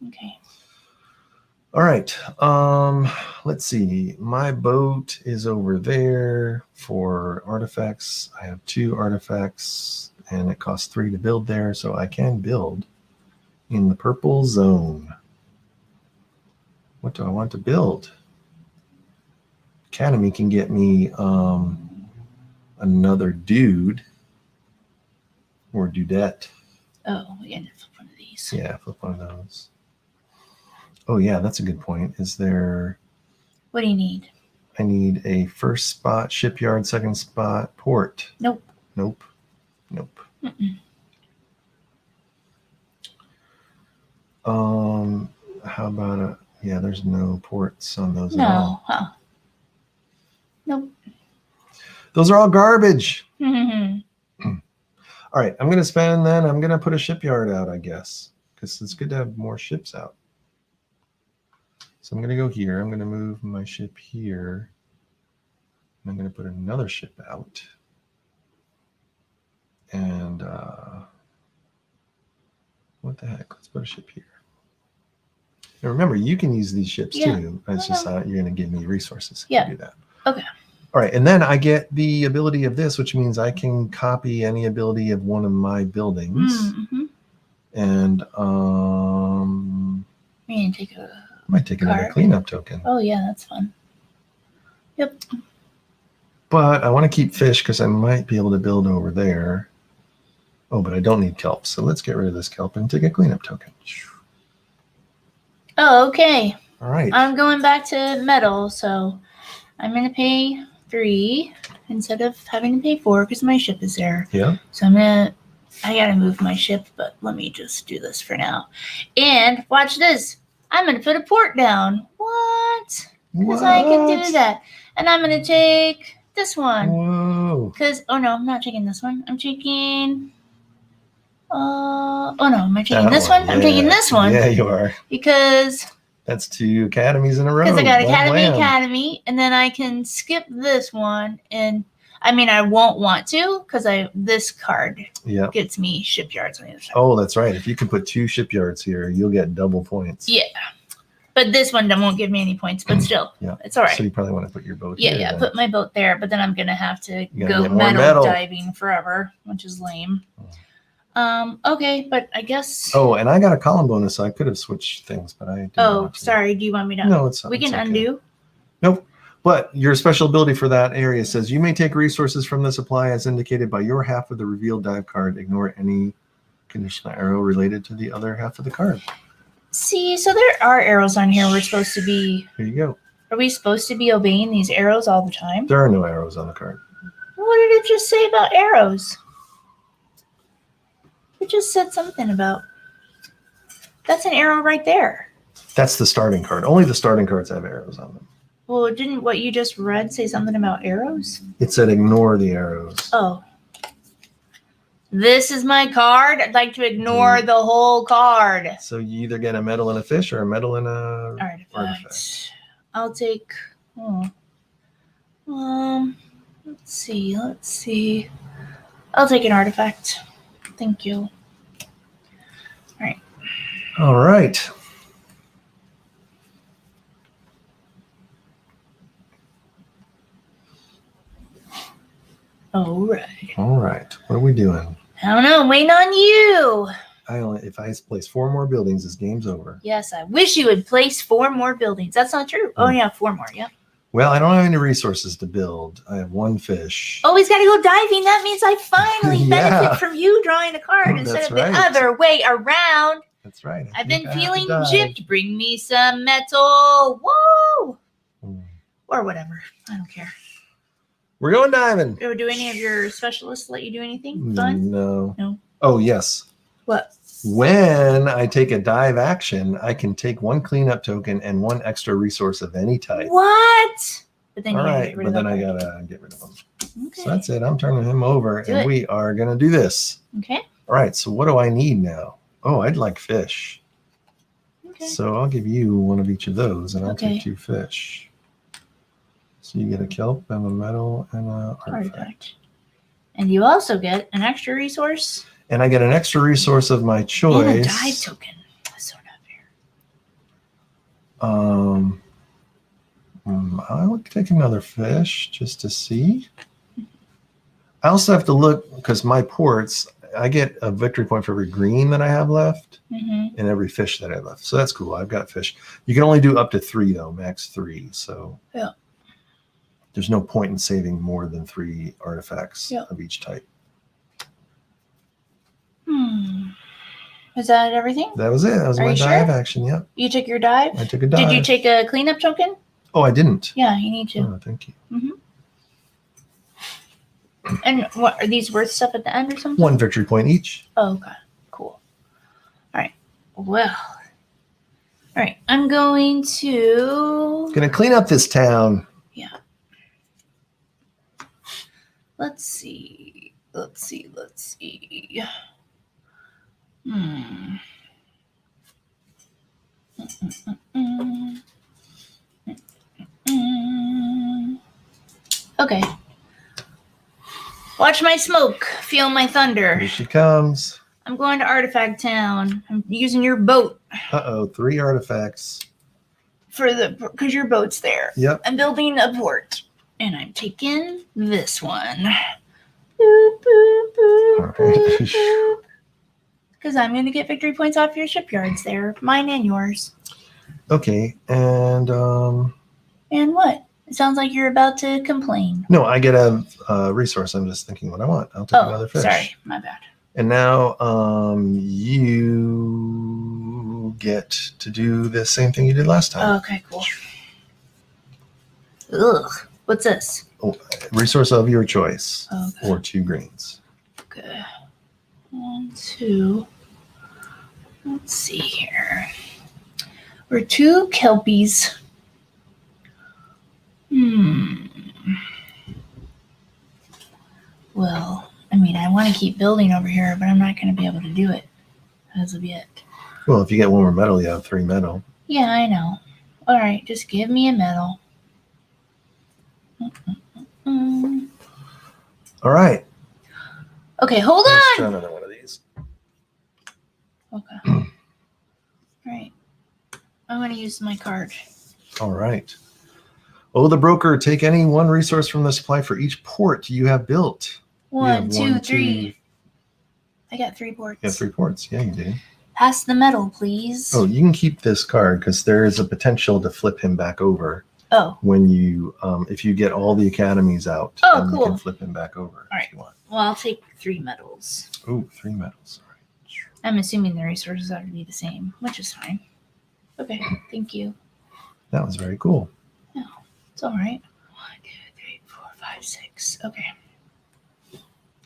Okay. All right. Let's see. My boat is over there for artifacts. I have 2 artifacts, and it costs 3 to build there, so I can build in the purple zone. What do I want to build? Academy can get me another dude or dudette. Oh, we ended up flip one of these. Yeah, flip one of those. Oh yeah, that's a good point. Is there? What do you need? I need a first spot shipyard, second spot port. Nope. Nope. Nope. Mm-mm. How about a? Yeah, there's no ports on those at all. No. Huh. Nope. Those are all garbage. Mm-hmm. All right, I'm gonna spend then. I'm gonna put a shipyard out, I guess, because it's good to have more ships out. So I'm gonna go here. I'm gonna move my ship here. And I'm gonna put another ship out. And what the heck? Let's put a ship here. And remember, you can use these ships too. It's just you're gonna give me resources to do that. Okay. All right, and then I get the ability of this, which means I can copy any ability of one of my buildings. Mm-hmm. And We're gonna take a. I might take another card. cleanup token. Oh yeah, that's fun. Yep. But I want to keep fish because I might be able to build over there. Oh, but I don't need kelp, so let's get rid of this kelp and take a cleanup token. Oh, okay. All right. I'm going back to metal, so I'm gonna pay 3 instead of having to pay 4 because my ship is there. Yeah. So I gotta move my ship, but let me just do this for now. And watch this. I'm gonna put a port down. What? Because I can do that. And I'm gonna take this one. Whoa. Because oh no, I'm not taking this one. I'm taking. Oh no, am I taking this one? I'm taking this one. Yeah, you are. Because. That's 2 academies in a row. Because I got One Academy, and then I can skip this one. And I mean, I won't want to because this card gets me shipyards on the other side. Oh, that's right. If you can put 2 shipyards here, you'll get double points. Yeah. But this one won't give me any points, but still, it's all right. So you probably want to put your boat here. Yeah, put my boat there, but then I'm going to have to go metal diving forever, which is lame. Okay, but I guess... Oh, and I got a column bonus, so I could have switched things, but I didn't. Oh, sorry. Do you want me to... No, we can undo? Nope. But your special ability for that area says you may take resources from the supply as indicated by your half of the revealed dive card. Ignore any conditional arrow related to the other half of the card. See, so there are arrows on here we're supposed to be... Here you go. Are we supposed to be obeying these arrows all the time? There are no arrows on the card. What did it just say about arrows? It just said something about... That's an arrow right there. That's the starting card. Only the starting cards have arrows on them. Well, didn't what you just read say something about arrows? It said ignore the arrows. Oh. This is my card. I'd like to ignore the whole card. So you either get a medal and a fish or a medal and a artifact. I'll take... let's see. I'll take an artifact. Thank you. All right. All right. All right. What are we doing? I don't know. I'm waiting on you. If I place 4 more buildings, this game's over. Yes, I wish you would place 4 more buildings. That's not true. Oh, yeah, 4 more. Yep. Well, I don't have any resources to build. I have 1 fish. Oh, he's got to go diving. That means I finally Yeah. benefit from you drawing a card instead That's of right. the other way around. That's right. I've been feeling gypped. Bring me some metal. Whoa! Or whatever. I don't care. We're going diving. Do any of your specialists let you do anything fun? No. No. Oh, yes. What? When I take a dive action, I can take 1 cleanup token and 1 extra resource of any type. What? But then All you gotta right, get rid but of then that I card. gotta get rid of them. Okay. So that's it. I'm turning him over, Do and it. we are gonna do this. Okay. All right. So what do I need now? Oh, I'd like fish. Okay. So I'll give you 1 of each of those, and I'll Okay. take 2 fish. So you get a kelp and a metal and a artifact. And you also get an extra resource And I get an extra resource of my and choice. a dive token. That's so not fair. I'll take another fish just to see. I also have to look because my ports, I get a victory point for every green that I have left Mm-hmm. and every fish that I left. So that's cool. I've got fish. You can only do up to 3 though, max 3. So Yeah. there's no point in saving more than 3 artifacts Yeah. of each type. Is that everything? That was it. That was Are my you dive sure? action. Yep. You took your dive? I took a dive. Did you take a cleanup token? Oh, I didn't. Yeah, you need to. Oh, thank you. And what are these worth stuff at the end or something? 1 victory point each. Oh, okay. Cool. All right. Well. All right. I'm going to. Gonna clean up this town. Let's see. Okay. Watch my smoke. Feel my thunder. Here she comes. I'm going to Artifact Town. I'm using your boat Uh-oh, 3 artifacts. because your boat's there. Yep. I'm building a port, and I'm taking this one. Boop, boop, boop, All right. boop, boop. Because I'm going to get victory points off your shipyards there, mine and yours. Okay, and And what? It sounds like you're about to complain. no, I get a resource. I'm just thinking what I want. I'll take another fish. Sorry, my bad. And now you get to do the same thing you did last time. Okay, cool. Ugh. What's this? Resource of your choice, Okay. or 2 greens. Okay. 1, 2. Let's see here. We're 2 kelpies. Well, I mean, I want to keep building over here, but I'm not going to be able to do it as of yet. Well, if you get 1 more metal, you have 3 metal. Yeah, I know. All right, just give me a medal. All right. Okay, hold Let's on. try another one of these. Okay. All right. I'm going to use my card. All right. Oh, the broker, take any 1 resource from the supply for each port you have built. One, You have two, 3. I got 3 ports. You have 3 ports. Yeah, you do. Pass the medal, please. Oh, you can keep this card because there is a potential to flip him back over Oh, when you, if you get all the academies out. Oh, then cool. You can flip him back over All if you want. well, I'll take 3 medals. Oh, 3 medals. All right. I'm assuming the resources have to be the same, which is fine. Okay, thank you. That was very cool. It's all right. 1, 2, 3, 4, 5, 6. Okay,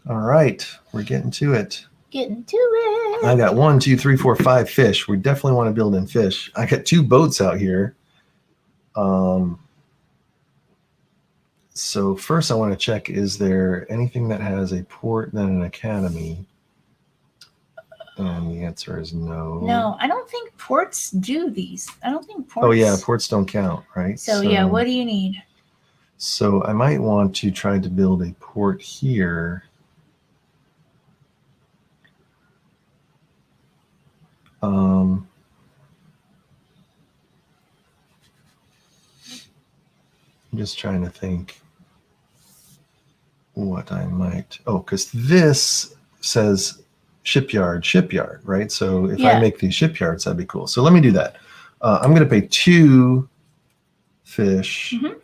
All right. We're getting to it. getting to it. I got 1, 2, 3, 4, 5 fish. We definitely want to build in fish. I got 2 boats out here. So first I want to check, is there anything that has a port then an academy? And the answer is no. No, I don't think ports do these. I don't think ports. Oh yeah, ports don't count, right? So yeah, what do you need? So I might want to try to build a port here. I'm just trying to think what I might. Oh, because this says shipyard, right? So if I Yeah. make these shipyards, that'd be cool. So let me do that. I'm going to pay 2 fish Mhm.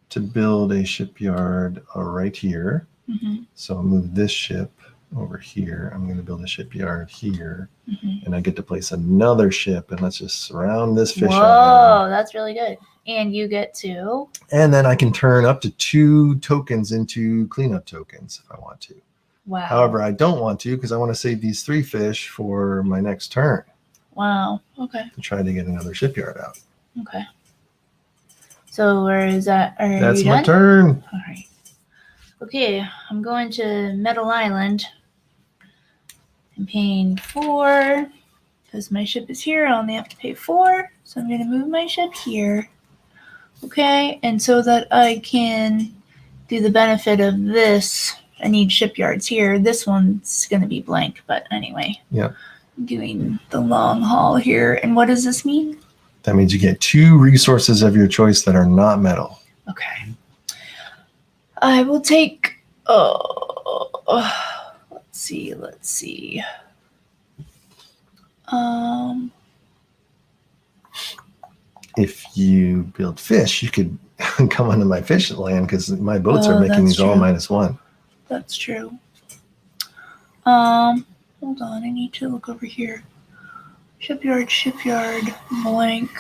to build a shipyard right here. Mhm. So I'll move this ship over here. I'm going to build a shipyard here, Mhm. and I get to place another ship, and let's just surround this fish Whoa, island. that's really good. And you get to. And then I can turn up to 2 tokens into cleanup tokens if I want to. Wow. However, I don't want to because I want to save these 3 fish for my next turn Wow. Okay. to try to get another shipyard out. Okay. So where is that? Are That's you my done? turn. All right. Okay, I'm going to Metal Island. I'm paying 4 because my ship is here. I only have to pay 4, so I'm going to move my ship here. Okay, and so that I can do the benefit of this, I need shipyards here. This one's going to be blank, but anyway. Yep. I'm doing the long haul here. And what does this mean? That means you get 2 resources of your choice that are not metal. Okay. I will take. Let's see. If you build fish, you could come onto my fish land because my boats are making that's these all true. -1. That's true. Hold on. I need to look over here. Shipyard, blank,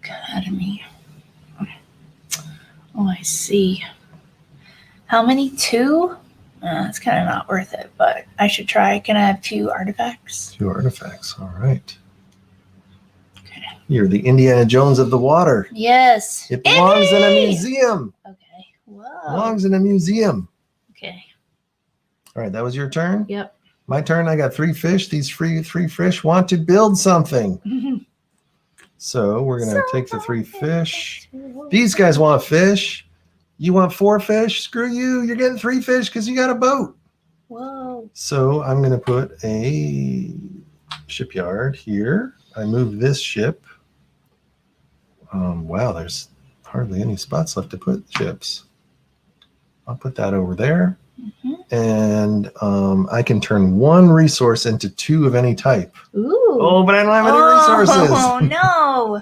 academy. Oh, I see. How many? 2? It's kind of not worth it, but I should try. Can I have 2 artifacts? 2 artifacts. All right. Okay. You're the Indiana Jones of the water. Yes. It belongs in a Indy! museum. Okay. Whoa. Belongs in a museum. Okay. All right, that was your turn? Yep. My turn. I got 3 fish. These 3 fish want to build something. So we're going to take the 3 fish. These guys want fish. You want 4 fish? Screw you. You're getting 3 fish because you got a boat. Whoa. So I'm going to put a shipyard here. I move this ship. Wow, there's hardly any spots left to put ships. I'll put that over there. Mm-hmm. And I can turn 1 resource into 2 of any type. Ooh. Oh, but I don't have any resources. Oh, no.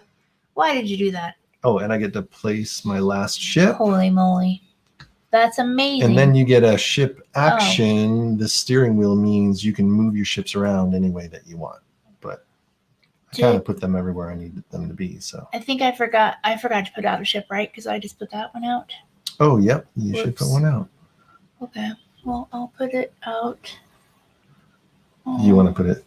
Why did you do that? Oh, and I get to place my last ship. Holy moly. That's amazing. And then you get a ship action. The steering wheel means you can move your ships around any way that you want. But I kind of put them everywhere I need them to be. So I think I forgot to put out a ship, right? Because I just put that one out. Oh, yep. You should put one out. Okay. Well, I'll put it out. You want to put it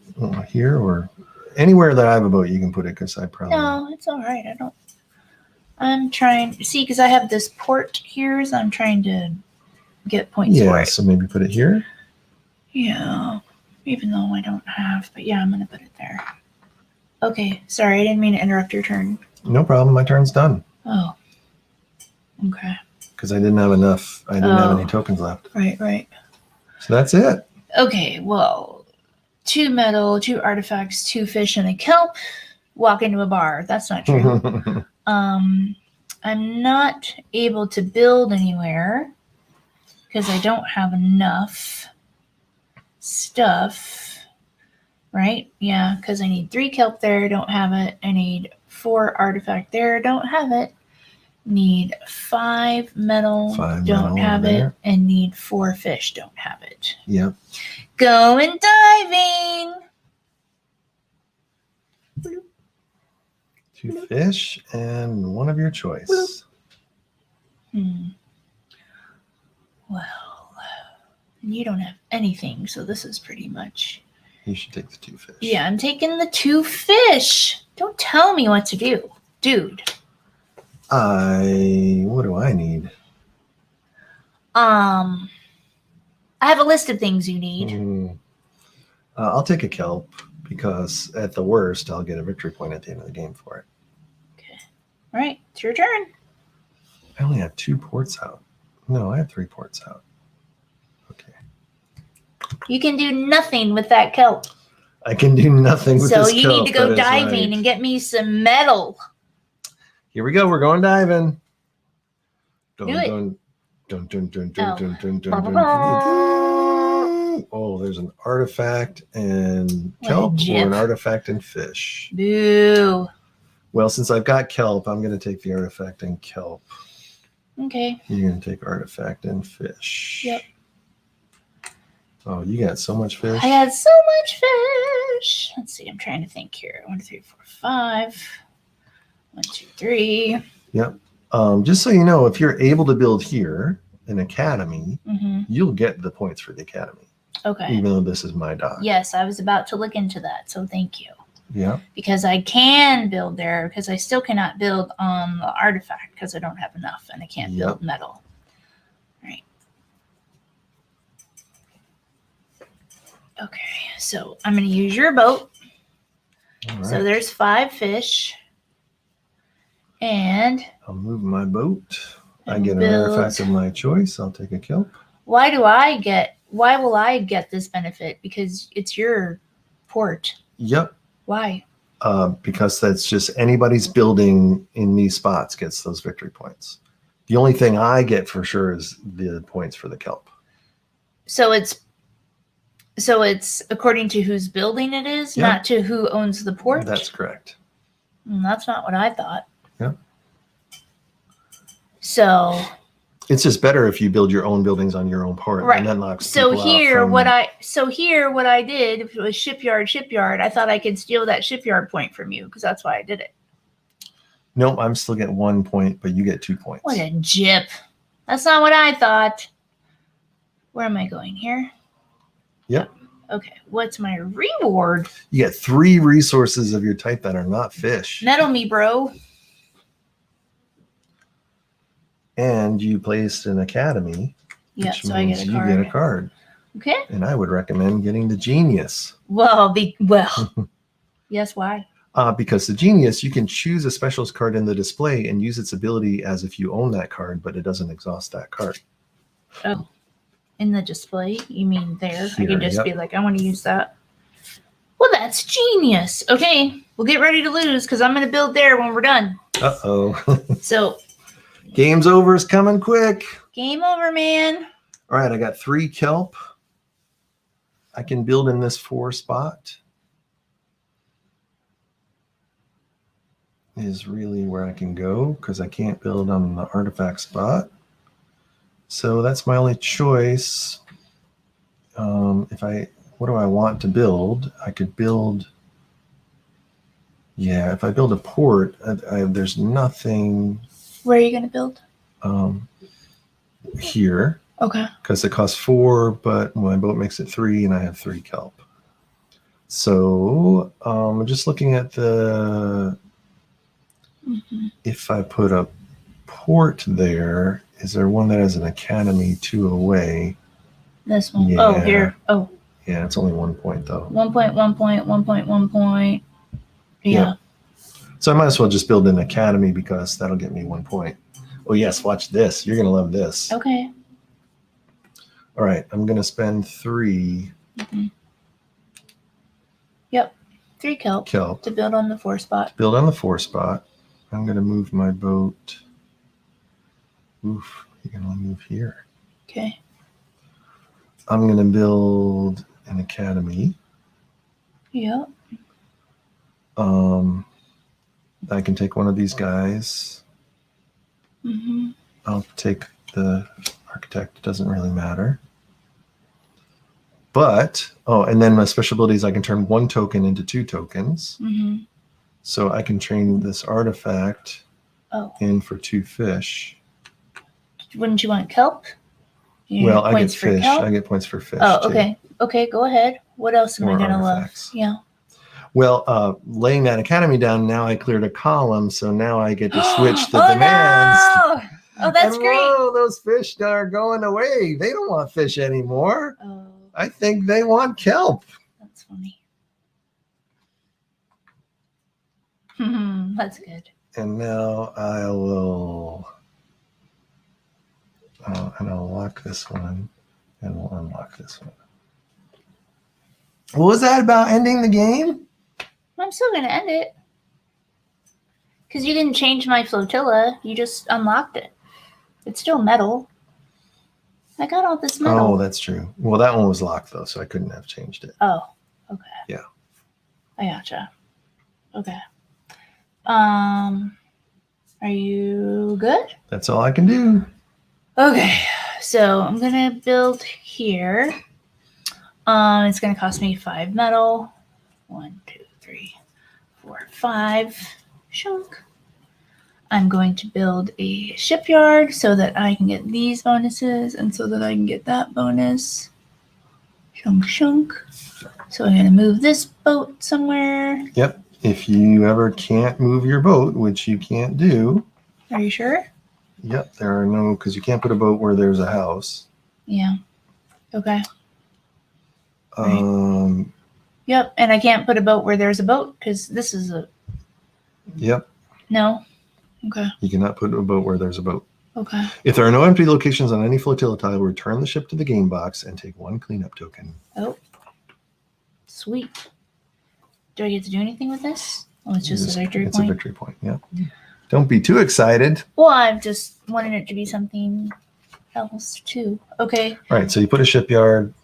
here or anywhere that I have a boat, you can put it because I probably. No, it's all right. I'm trying. See, because I have this port here, so I'm trying to get points for it. So maybe put it here. Yeah. Even though I don't have, but yeah, I'm going to put it there. Okay. Sorry, I didn't mean to interrupt your turn. No problem. My turn's done. Oh. Okay. Because I didn't have enough. I didn't have any tokens left. Right. So that's it. Okay, well, 2 metal, 2 artifacts, 2 fish, and a kelp. Walk into a bar. That's not true. I'm not able to build anywhere because I don't have enough stuff. Right? Yeah, because I need 3 kelp there. Don't have it. I need 4 artifact there. Don't have it. Need 5 metal, don't have it, and need 4 fish, don't have it. Yep. Going diving. 2 fish and 1 of your choice. Well, you don't have anything, so this is pretty much. You should take the 2 fish. Yeah, I'm taking the 2 fish. Don't tell me what to do, dude. What do I need? I have a list of things you need. I'll take a kelp because at the worst, I'll get a victory point at the end of the game for it. Okay. All right, it's your turn. I only have 2 ports out. No, I have 3 ports out. Okay. You can do nothing with that kelp. I can do nothing with this kelp. So you need to go diving and get me some metal. Here we go. We're going diving. Do it. Oh, there's an artifact and What a kelp or jip. an artifact and fish. Boo. Well, since I've got kelp, I'm going to take the artifact and kelp. Okay. You're going to take artifact and fish. Yep. Oh, you got so much fish. I had so much fish. Let's see. I'm trying to think here. 1, 2, 3, 4, 5. 1, 2, 3. Yep. Just so you know, if you're able to build here an academy, Mm-hmm. you'll get the points for the academy, Okay. even though this is my dock. Yes, I was about to look into that, so thank you. Yeah. Because I can build there, because I still cannot build on the artifact because I don't have enough, and I can't build metal. Right. Okay, so I'm going to use your boat. All right. So there's 5 fish. And I'll move my boat. I and get an build- artifact of my choice. I'll take a kelp. why will I get this benefit? Because it's your port. Yep. Why? Because that's just anybody's building in these spots gets those victory points. The only thing I get for sure is the points for the kelp. So it's according to whose building it is, Yeah. not to who owns the port? That's correct. That's not what I thought. Yeah. So It's just better if you build your own buildings on your own port. Right. And that knocks So people out here, from- what I did was shipyard. I thought I could steal that shipyard point from you because that's why I did it. No, I'm still getting 1 point, but you get 2 points. What a jip! That's not what I thought. Where am I going here? Yep. Okay. What's my reward? You get 3 resources of your type that are not fish. Nettle me, bro. And you placed an academy. Yeah. which So I means get a you card. get a card. Okay. And I would recommend getting the Genius. Well. Yes. Why? Because the Genius, you can choose a specialist card in the display and use its ability as if you own that card, but it doesn't exhaust that card. Oh. In the display? You mean there? I Here, can just yep. be like, I want to use that. Well, that's genius. Okay. We'll get ready to lose because I'm going to build there when we're done. Uh-oh. So, Game's over is coming quick. game over, man. All right, I got 3 kelp. I can build in this 4 spot. Is really where I can go because I can't build on the artifact spot. So that's my only choice. What do I want to build? I could build. Yeah, if I build a port, there's nothing Where are you going to build? here Okay. because it costs 4, but my boat makes it 3, and I have 3 kelp. So I'm just looking at the. Mm-hmm. If I put a port there, is there one that has an academy 2 away? This one. Yeah. Oh, here. Oh, Yeah, it's only 1 point though. 1 point, 1 point, 1 point, 1 point. Yeah. So I might as well just build an academy because that'll get me 1 point. Oh yes, watch this. You're gonna love this. Okay. All right, I'm gonna spend 3 Mm-hmm. Yep. 3 kelp kelp to build on the 4 spot. build on the 4 spot. I'm gonna move my boat. Oof, you can only move here. Okay. I'm gonna build an academy. Yep. I can take one of these guys. Mm-hmm. I'll take the architect. It doesn't really matter. But, and then my special abilities, I can turn 1 token into 2 tokens. Mm-hmm. So I can train this artifact in for 2 fish. Wouldn't you want kelp? You Well, need I get points for fish. kelp? I get points for fish. Oh, too. okay. Okay, go ahead. What else am I Or going to love? artifacts. Yeah. Well, laying that academy down, now I cleared a column, so now I get to switch the Oh, demands. no! Oh, that's And great. whoa, those fish are going away. They don't want fish anymore. Oh, I think they want kelp. that's funny. That's good. And now I will, and I'll lock this one, and we'll unlock this one. What was that about ending the game? I'm still going to end it. Because you didn't change my flotilla. You just unlocked it. It's still metal. I got all this metal. Oh, that's true. Well, that one was locked though, so I couldn't have changed it. Oh, okay. Yeah. I gotcha. Okay. Are you good? That's all I can do. Okay. So I'm gonna build here. It's gonna cost me 5 metal. 1, 2, 3, 4, 5. Shunk. I'm going to build a shipyard so that I can get these bonuses and so that I can get that bonus. Shunk, shunk. So I'm going to move this boat somewhere. Yep. If you ever can't move your boat, which you can't do. Are you sure? Yep. There are no, because you can't put a boat where there's a house. Yeah. Okay. Yep. And I can't put a boat where there's a boat because this is a. Yep. No. Okay. You cannot put a boat where there's a boat. Okay. If there are no empty locations on any flotilla tile, return the ship to the game box and take 1 cleanup token. Oh. Sweet. Do I get to do anything with this? Oh, it's just a victory point? It's a victory point, yeah. Don't be too excited. Well, I'm just wanting it to be something else too. Okay. All right, so you put a shipyard.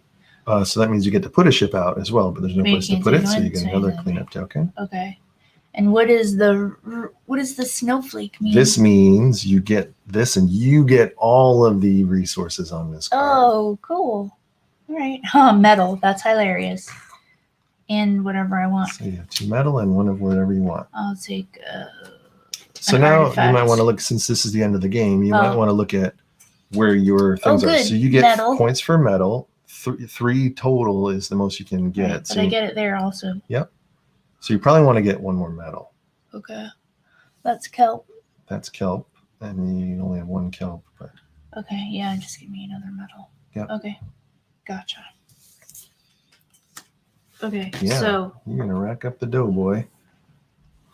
So that means you get to put a ship out as well, but there's no place to put it, so you get another cleanup token. Okay. And what does the snowflake mean? This means you get this, and you get all of the resources on this card. Oh, cool. All right. Huh, metal. That's hilarious. And whatever I want. So you have 2 metal and 1 of whatever you want. I'll take. So now you might want to look, since this is the end of the game, you might want to look at where your things are. So you get metal. Points for metal. 3 total is the most you can get. Right, but I get it there also. Yep. So you probably want to get 1 more metal. Okay. That's kelp. That's kelp. And you only have 1 kelp. But okay, yeah, just give me another metal. Yep. Okay. Gotcha. Okay, yeah, so. You're going to rack up the dough, boy.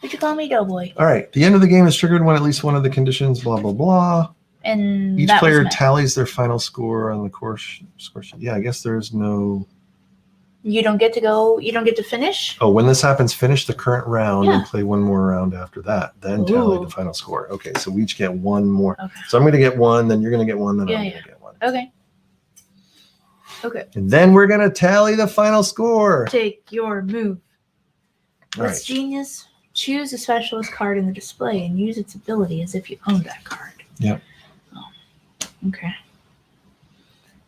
Would you call me Doughboy? All right. The end of the game is triggered when at least one of the conditions, blah, blah, blah. And each player tallies their final score on the score sheet. Yeah, I guess there's no. You don't get to go. You don't get to finish. Oh, when this happens, finish the current round and play 1 more round after that. Then tally the final score. Okay, so we each get 1 more. Okay. So I'm going to get 1, then you're going to get 1, then I'm going to get 1. Okay. Okay. And then we're going to tally the final score. Take your move. What's genius? Choose a specialist card in the display and use its ability as if you own that card. Yep. Oh, okay.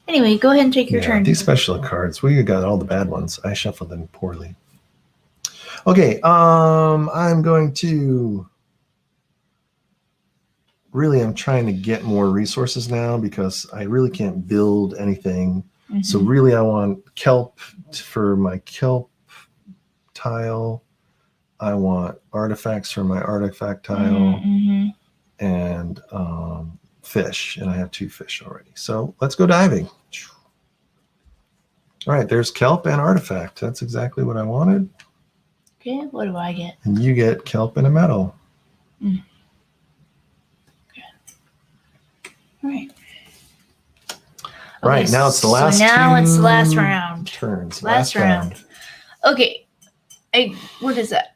Anyway, go ahead and take your turn. These special cards, we got all the bad ones. I shuffled them poorly. Okay, I'm going to. Really, I'm trying to get more resources now because I really can't build anything. Mm-hmm. So really, I want kelp for my kelp tile. I want artifacts for my artifact tile, and fish, and I have 2 fish already. So let's go diving. All right, there's kelp and artifact. That's exactly what I wanted. Okay, what do I get? And you get kelp and a metal. Okay. All right. Right, now it's the last. So now it's the last round. Turns. Last round. Okay. What is that?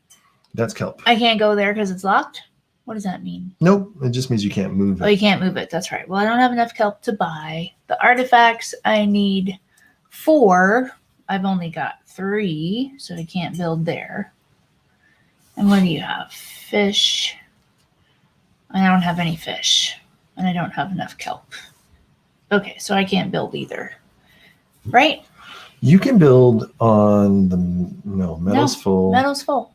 That's kelp. I can't go there because it's locked? What does that mean? Nope. It just means you can't move it. Oh, you can't move it. That's right. Well, I don't have enough kelp to buy. The artifacts, I need 4. I've only got 3, so I can't build there. And what do you have? Fish. I don't have any fish. And I don't have enough kelp. Okay, so I can't build either. Right? You can build on the metal's full. Metal's full.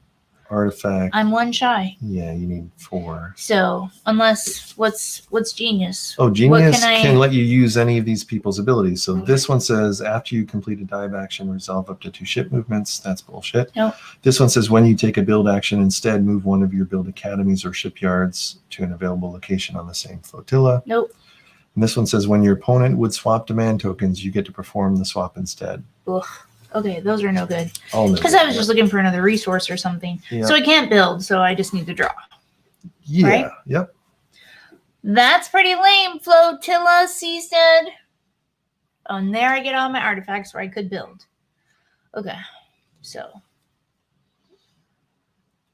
Artifact. I'm 1 shy. Yeah, you need 4. So unless what's genius? Oh, genius can let you use any of these people's abilities. So this one says after you complete a dive action, resolve up to 2 ship movements. That's bullshit. Nope. This one says when you take a build action, instead move 1 of your build academies or shipyards to an available location on the same flotilla. Nope. And this one says when your opponent would swap demand tokens, you get to perform the swap instead. Ugh. Okay, those are no good. Because I was just looking for another resource or something. Yep. So I can't build, so I just need to draw. Yeah, right? Yep. That's pretty lame, Flotilla Seastead. Oh, and there I get all my artifacts where I could build. Okay, so.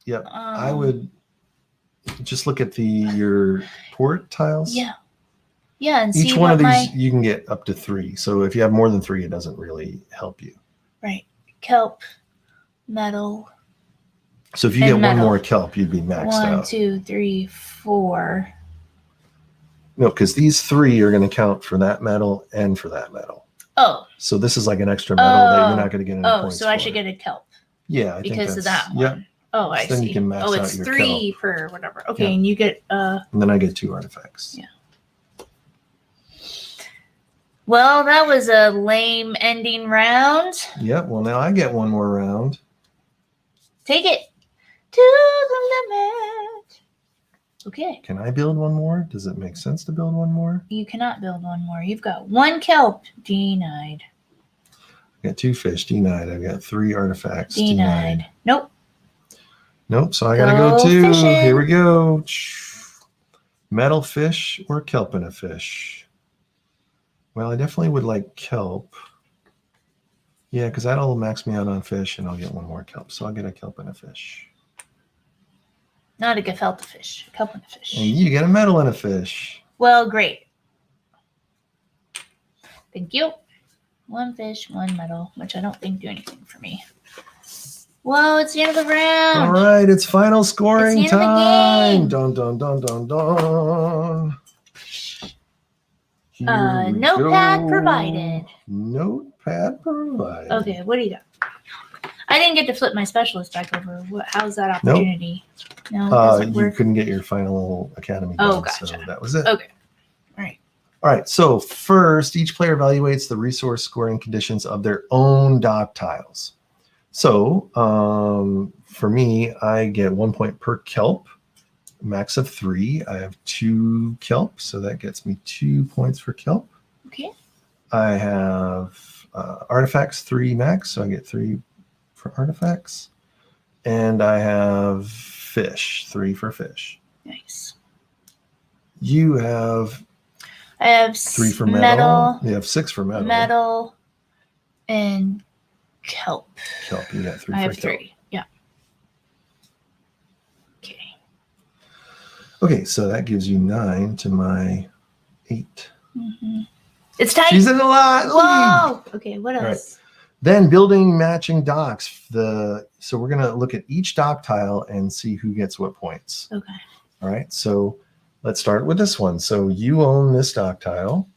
Yep, I would just look at your port tiles. Yeah. Yeah, and Each see one what of these, you can get up to 3. So if you have more than 3, it doesn't really help you. right. Kelp, metal. So if you And get metal. one more kelp, you'd be maxed 1, out. 2, 3, 4. No, because these 3 are going to count for that metal and for that metal. Oh. So this is like an extra metal that you're not going to get any points so for. I should get a kelp. Yeah, I because think of that's, that one. Yep. Oh, I then see. you can max oh, out it's your 3 kelp. per whatever. Okay, Yeah. and you get And then I get 2 artifacts. Yeah. Well, that was a lame ending round. Yep. Well, now I get one more round. Take it to the limit. Okay. Can I build one more? Does it make sense to build one more? You cannot build one more. You've got 1 kelp. Denied. I got 2 fish. Denied. I've got 3 artifacts. Denied. Nope. Nope. So I got to go to. fishing. Here we go. Metal fish or kelp in a fish? Well, I definitely would like kelp. Yeah, because that'll max me out on fish, and I'll get 1 more kelp. So I'll get a kelp and a fish. Not a gefilte fish. Kelp and a fish. And you get a metal and a fish. Well, great. Thank you. 1 fish, 1 metal, which I don't think do anything for me. Well, it's the end of the round. All right, it's final scoring It's the end of the time. game. Dun, dun, dun, dun, dun. Here we Notepad go. provided. Notepad provided. Okay, what do you got? I didn't get to flip my specialist back over. How's that opportunity? No, it doesn't You work. couldn't get your final academy Oh, done, gotcha. so that was it. Okay. All right. All right, so first, each player evaluates the resource scoring conditions of their own dock tiles. So for me, I get 1 point per kelp, max of 3. I have 2 kelp, so that gets me 2 points for kelp. Okay. I have artifacts, 3 max, so I get 3 for artifacts. And I have fish, 3 for fish. Nice. You have... I have 3 for metal. You have 6 for metal. Metal and kelp. Kelp, you got 3 I for have kelp. 3. Yeah. Okay. Okay, so that gives you 9 to my 8. Mm-hmm. It's tight. She's in a lot. Whoa. Okay, what else? Right. Then building matching docks. So we're going to look at each dock tile and see who gets what points. Okay. All right, so let's start with this one. So you own this dock tile.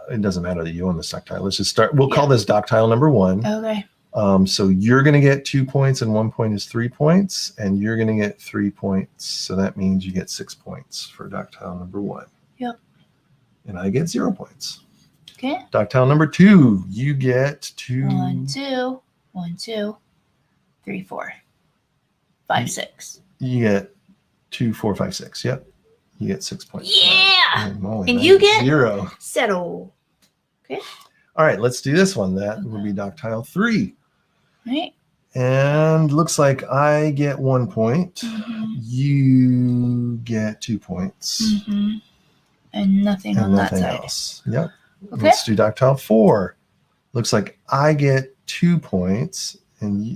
It doesn't matter that you own this dock tile. Let's just start. We'll call this dock tile number 1. Okay. So you're going to get 2 points, and 1 point is 3 points, and you're going to get 3 points. So that means you get 6 points for dock tile number 1. Yep. And I get 0 points. Okay. Dock tile number 2, you get 2. 1, 2, 1, 2, 3, 4, 5, 6. You get 2, 4, 5, 6. Yep. You get 6 points. Yeah. Moly, And you get 0. Settle. Okay. All right, let's do this one. That will be dock tile 3. Right. And looks like I get 1 point. Mm-hmm. You get 2 points. Mm-hmm. And nothing on nothing that side. else. Yep. Okay. Let's do dock tile 4. Looks like I get 2 points, and you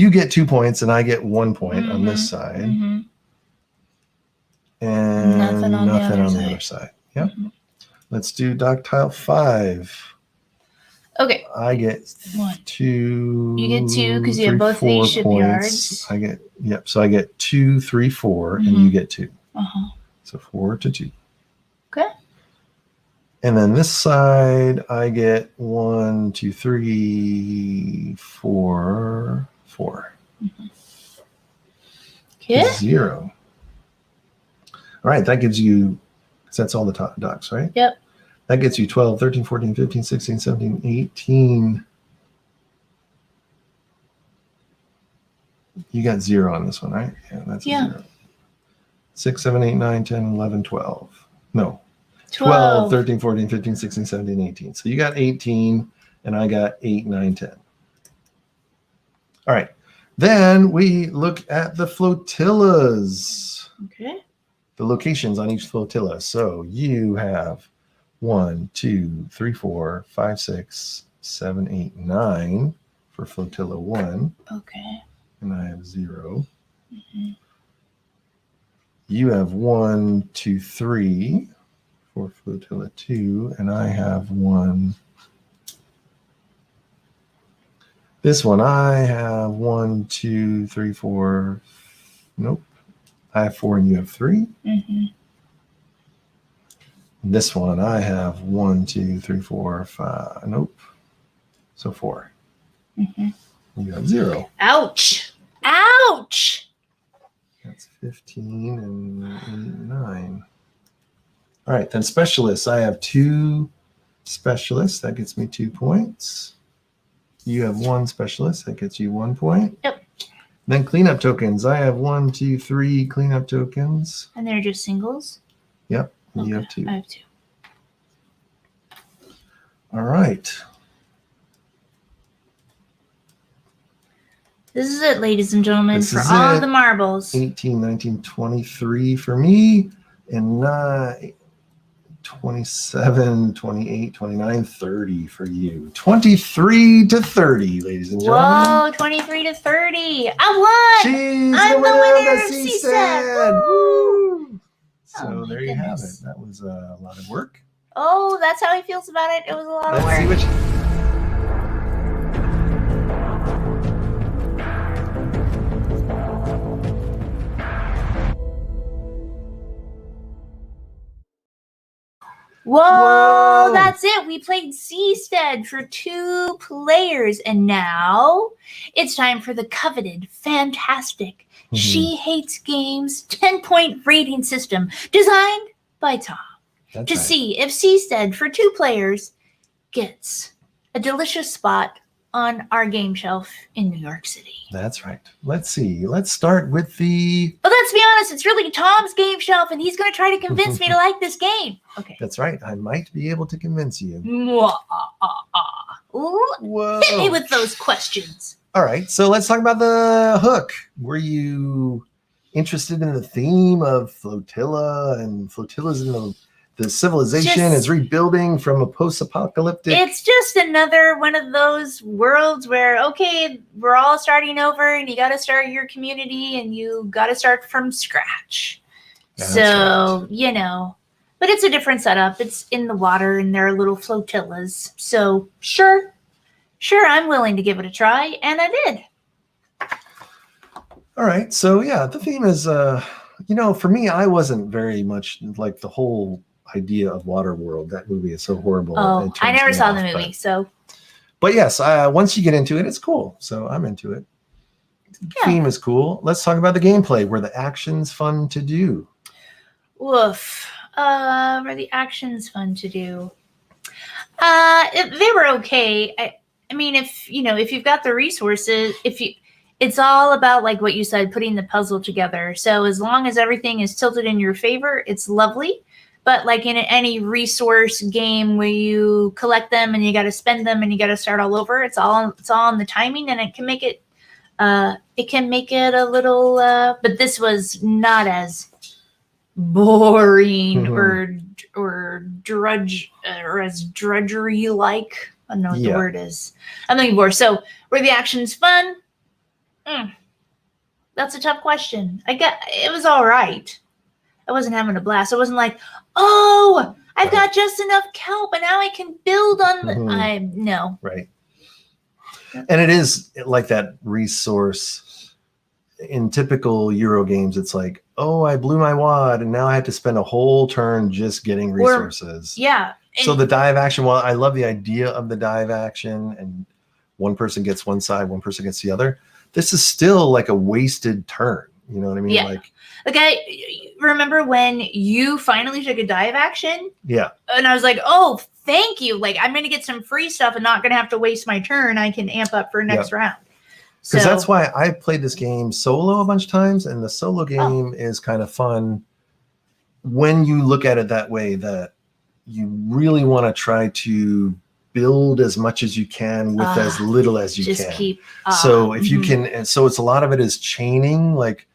get 2 points, and I get 1 point on this side, Mm-hmm. and Nothing on the other side. Yep. Mm-hmm. Let's do dock tile 5. Okay. I get 1. 2. You get 2 because you have 3, both 4 these shipyards. points. So I get 2, 3, 4, and Mhm. you get 2. Uh-huh. So 4 to 2. Okay. And then this side, I get 1, 2, 3, 4, 4. Okay. 0. All right, that gives you, because that's all the top docks, right? Yep. That gets you 12, 13, 14, 15, 16, 17, 18. You got 0 on this one, right? Yeah, that's a 0. 6, 7, 8, 9, 10, 11, 12. No. 12, 13, 14, 15, 16, 17, 18. So you got 18, and I got 8, 9, 10. All right. Then we look at the flotillas. Okay. The locations on each flotilla. So you have 1, 2, 3, 4, 5, 6, 7, 8, 9 for flotilla 1. Okay. And I have 0. Mm-hmm. You have 1, 2, 3 for flotilla 2, and I have 1. This one, I have 1, 2, 3, 4. Nope. I have 4 and you have 3. Mm-hmm. This one, I have 1, 2, 3, 4, 5. Nope. So 4. Mm-hmm. You have 0. Ouch! Ouch! That's 15 and 8, 9. All right, then specialists. I have 2 specialists. That gets me 2 points. You have 1 specialist. That gets you 1 point. Yep. Then cleanup tokens. I have 1, 2, 3 cleanup tokens. And they're just singles? Yep. Okay. You have 2. I have 2. All right. This is it, ladies and gentlemen, This for is all it. the marbles. 18, 19, 23 for me. And 27, 28, 29, 30 for you. 23 to 30, ladies and gentlemen. Whoa, 23 to 30. I won! She's I'm the the winner winner of of the Seastead. Seastead. Woo! So Oh, my there you have it. goodness. That was a lot of work. Oh, that's how he feels about it. It was a lot of Let's see work. what you... Whoa, Whoa. that's it. We played Seastead for 2 players. And now it's time for the coveted, fantastic, She Hates Games 10-point rating system designed by Tom That's to right. see if Seastead for 2 players gets a delicious spot on our game shelf in New York City. That's right. Let's see. Let's start with the... But let's be honest, it's really Tom's game shelf, and he's going to try to convince me to like this game. Okay. That's right. I might be able to convince you. Ooh, Whoa. hit me with those questions. All right. So let's talk about the hook. Were you interested in the theme of flotilla and flotillas in the civilization is rebuilding from a post-apocalyptic? It's just another one of those worlds where, okay, we're all starting over and you got to start your community and you got to start from scratch. That's So, right. you know, but it's a different setup. It's in the water and there are little flotillas. So sure, I'm willing to give it a try. And I did. All right. So yeah, the theme is, for me, I wasn't very much like the whole idea of Waterworld. That movie is so horrible. Oh, I never saw the movie, so. But yes, once you get into it, it's cool. So I'm into it. The theme is cool. Let's talk about the gameplay. Were the actions fun to do? Woof. Were the actions fun to do? They were okay. I mean, if you've got the resources, it's all about, like what you said, putting the puzzle together. So as long as everything is tilted in your favor, it's lovely. But like in any resource game where you collect them and you got to spend them and you got to start all over, it's all on the timing, and it can make it a little. But this was not as boring or drudge or as drudgery like. I don't know what the word is. I'm looking for. So were the actions fun? That's a tough question. It was all right. I wasn't having a blast. I wasn't like, oh, I've got just enough kelp and now I can build on the. No. Right. And it is like that resource in typical Euro games. It's like, oh, I blew my wad and now I had to spend a whole turn just getting resources. So the dive action, while I love the idea of the dive action and one person gets one side, one person gets the other, this is still like a wasted turn. You know what I mean? Yeah. Like I remember when you finally took a dive action. Yeah. And I was like, oh, thank you. Like, I'm going to get some free stuff and not going to have to waste my turn. I can amp up for next round. Because that's why I played this game solo a bunch of times. And the solo game is kind of fun when you look at it that way, that you really want to try to build as much as you can with as little as you can. So if you can, and so it's a lot of it is chaining, like,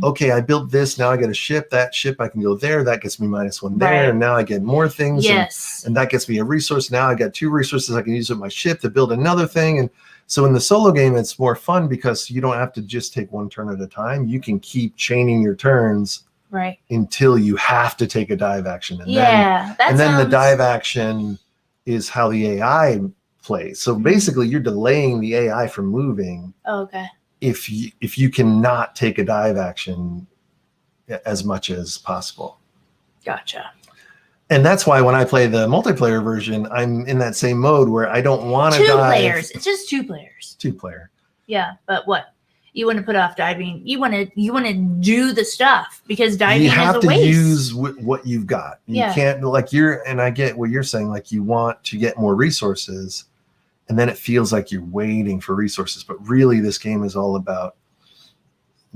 okay, I built this, now I get a ship, that ship I can go there, that gets me -1 there, and now I get more things, and that gets me a resource. Now I got 2 resources I can use with my ship to build another thing. And so in the solo game, it's more fun because you don't have to just take one turn at a time. You can keep chaining your turns Right. until you have to take a dive action. And Yeah. then the dive action is how the AI plays. So basically you're delaying the AI from moving. Okay. If you cannot take a dive action as much as possible. Gotcha. And that's why when I play the multiplayer version, I'm in that same mode where I don't want to dive. 2 players. It's just 2 players. 2 player. Yeah, but what? You want to put off diving. You want to do the stuff because diving is a waste. You have to use what you've got. You can't and I get what you're saying. Like you want to get more resources, and then it feels like you're waiting for resources. But really, this game is all about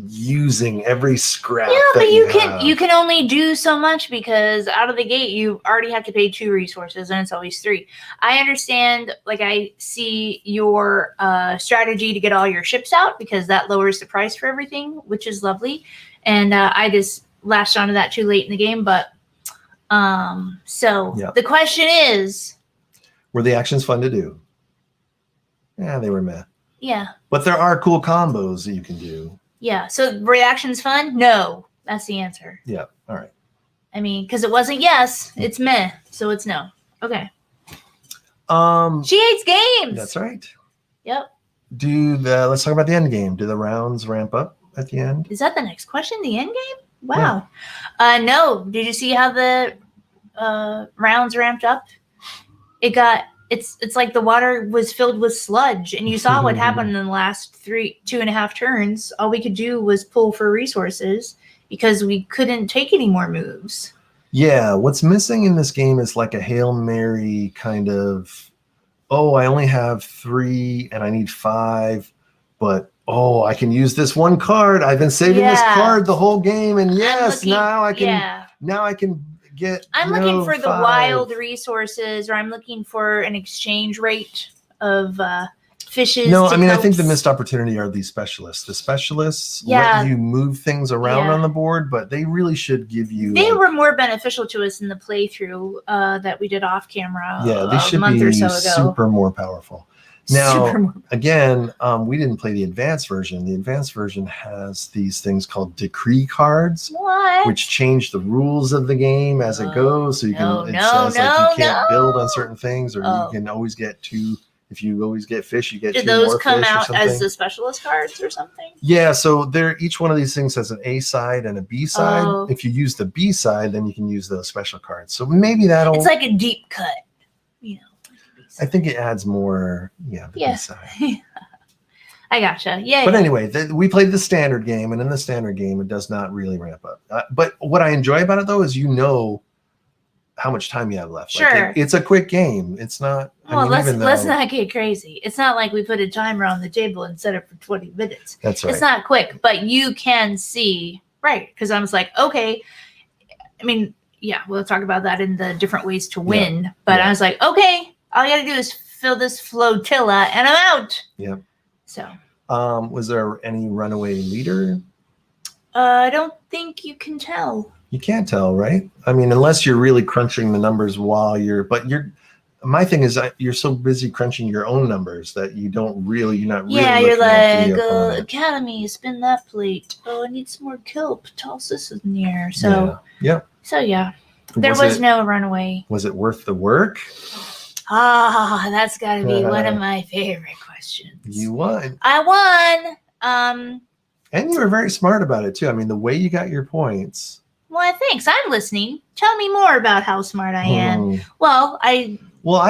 using every scrap. Yeah, but you can only do so much because out of the gate you already have to pay 2 resources and it's always 3. I understand, like I see your strategy to get all your ships out because that lowers the price for everything, which is lovely. And I just latched onto that too late in the game. But the question is, were the actions fun to do? Yeah, they were meh. Yeah. But there are cool combos that you can do. Yeah. So reaction's fun? No. That's the answer. Yeah. All right. I mean, because it wasn't yes, it's meh. So it's no. Okay. She hates games. That's right. Yep. Let's talk about the end game. Do the rounds ramp up at the end? Is that the next question? The end game? Wow. Yeah. No. Did you see how the rounds ramped up? It's like the water was filled with sludge, and you saw what happened in the last 2.5 turns. All we could do was pull for resources because we couldn't take any more moves. Yeah, what's missing in this game is like a Hail Mary kind of, I only have 3 and I need 5, but I can use this one card. I've been saving this card the whole game, and now I can get. I'm looking for 5. The wild resources, or I'm looking for an exchange rate of fishes. No, I mean, I think the missed opportunity are these specialists. The specialists let you move things around on the board, but they really should give you. They were more beneficial to us in the playthrough that we did off camera. Yeah, they should be super more powerful. Now, again, we didn't play the advanced version. The advanced version has these things called decree cards, which change the rules of the game as it goes. So you can you can't build on certain things, or you can always get 2. If you always get fish, you get 2 more fish. Do those come out as the specialist cards or something? Yeah, so each one of these things has an A side and a B side. If you use the B side, then you can use those special cards. So maybe that'll. It's like a deep cut, you know. I think it adds more, B side. I gotcha. Yeah. But anyway, we played the standard game, and in the standard game, it does not really ramp up. But what I enjoy about it, though, is how much time you have left. Sure. Like it's a quick game. It's not. Well, let's not get crazy. It's not like we put a timer on the table and set it for 20 minutes. That's right. It's not quick, but you can see, right? Because I was like, okay. I mean, we'll talk about that in the different ways to win. But I was like, okay. All you got to do is fill this flotilla, and I'm out. Yeah. So. Was there any runaway leader? I don't think you can tell. You can't tell, right? I mean, unless you're really crunching the numbers my thing is you're so busy crunching your own numbers that you're not really. Yeah, you're like, Academy, spin that plate. I need some more kelp. Toss this in the air. So. Yeah. So there was no runaway. Was it worth the work? That's got to be one of my favorite questions. You won. I won. And you were very smart about it, too. I mean, the way you got your points. Well, thanks. I'm listening. Tell me more about how smart I am. Well, I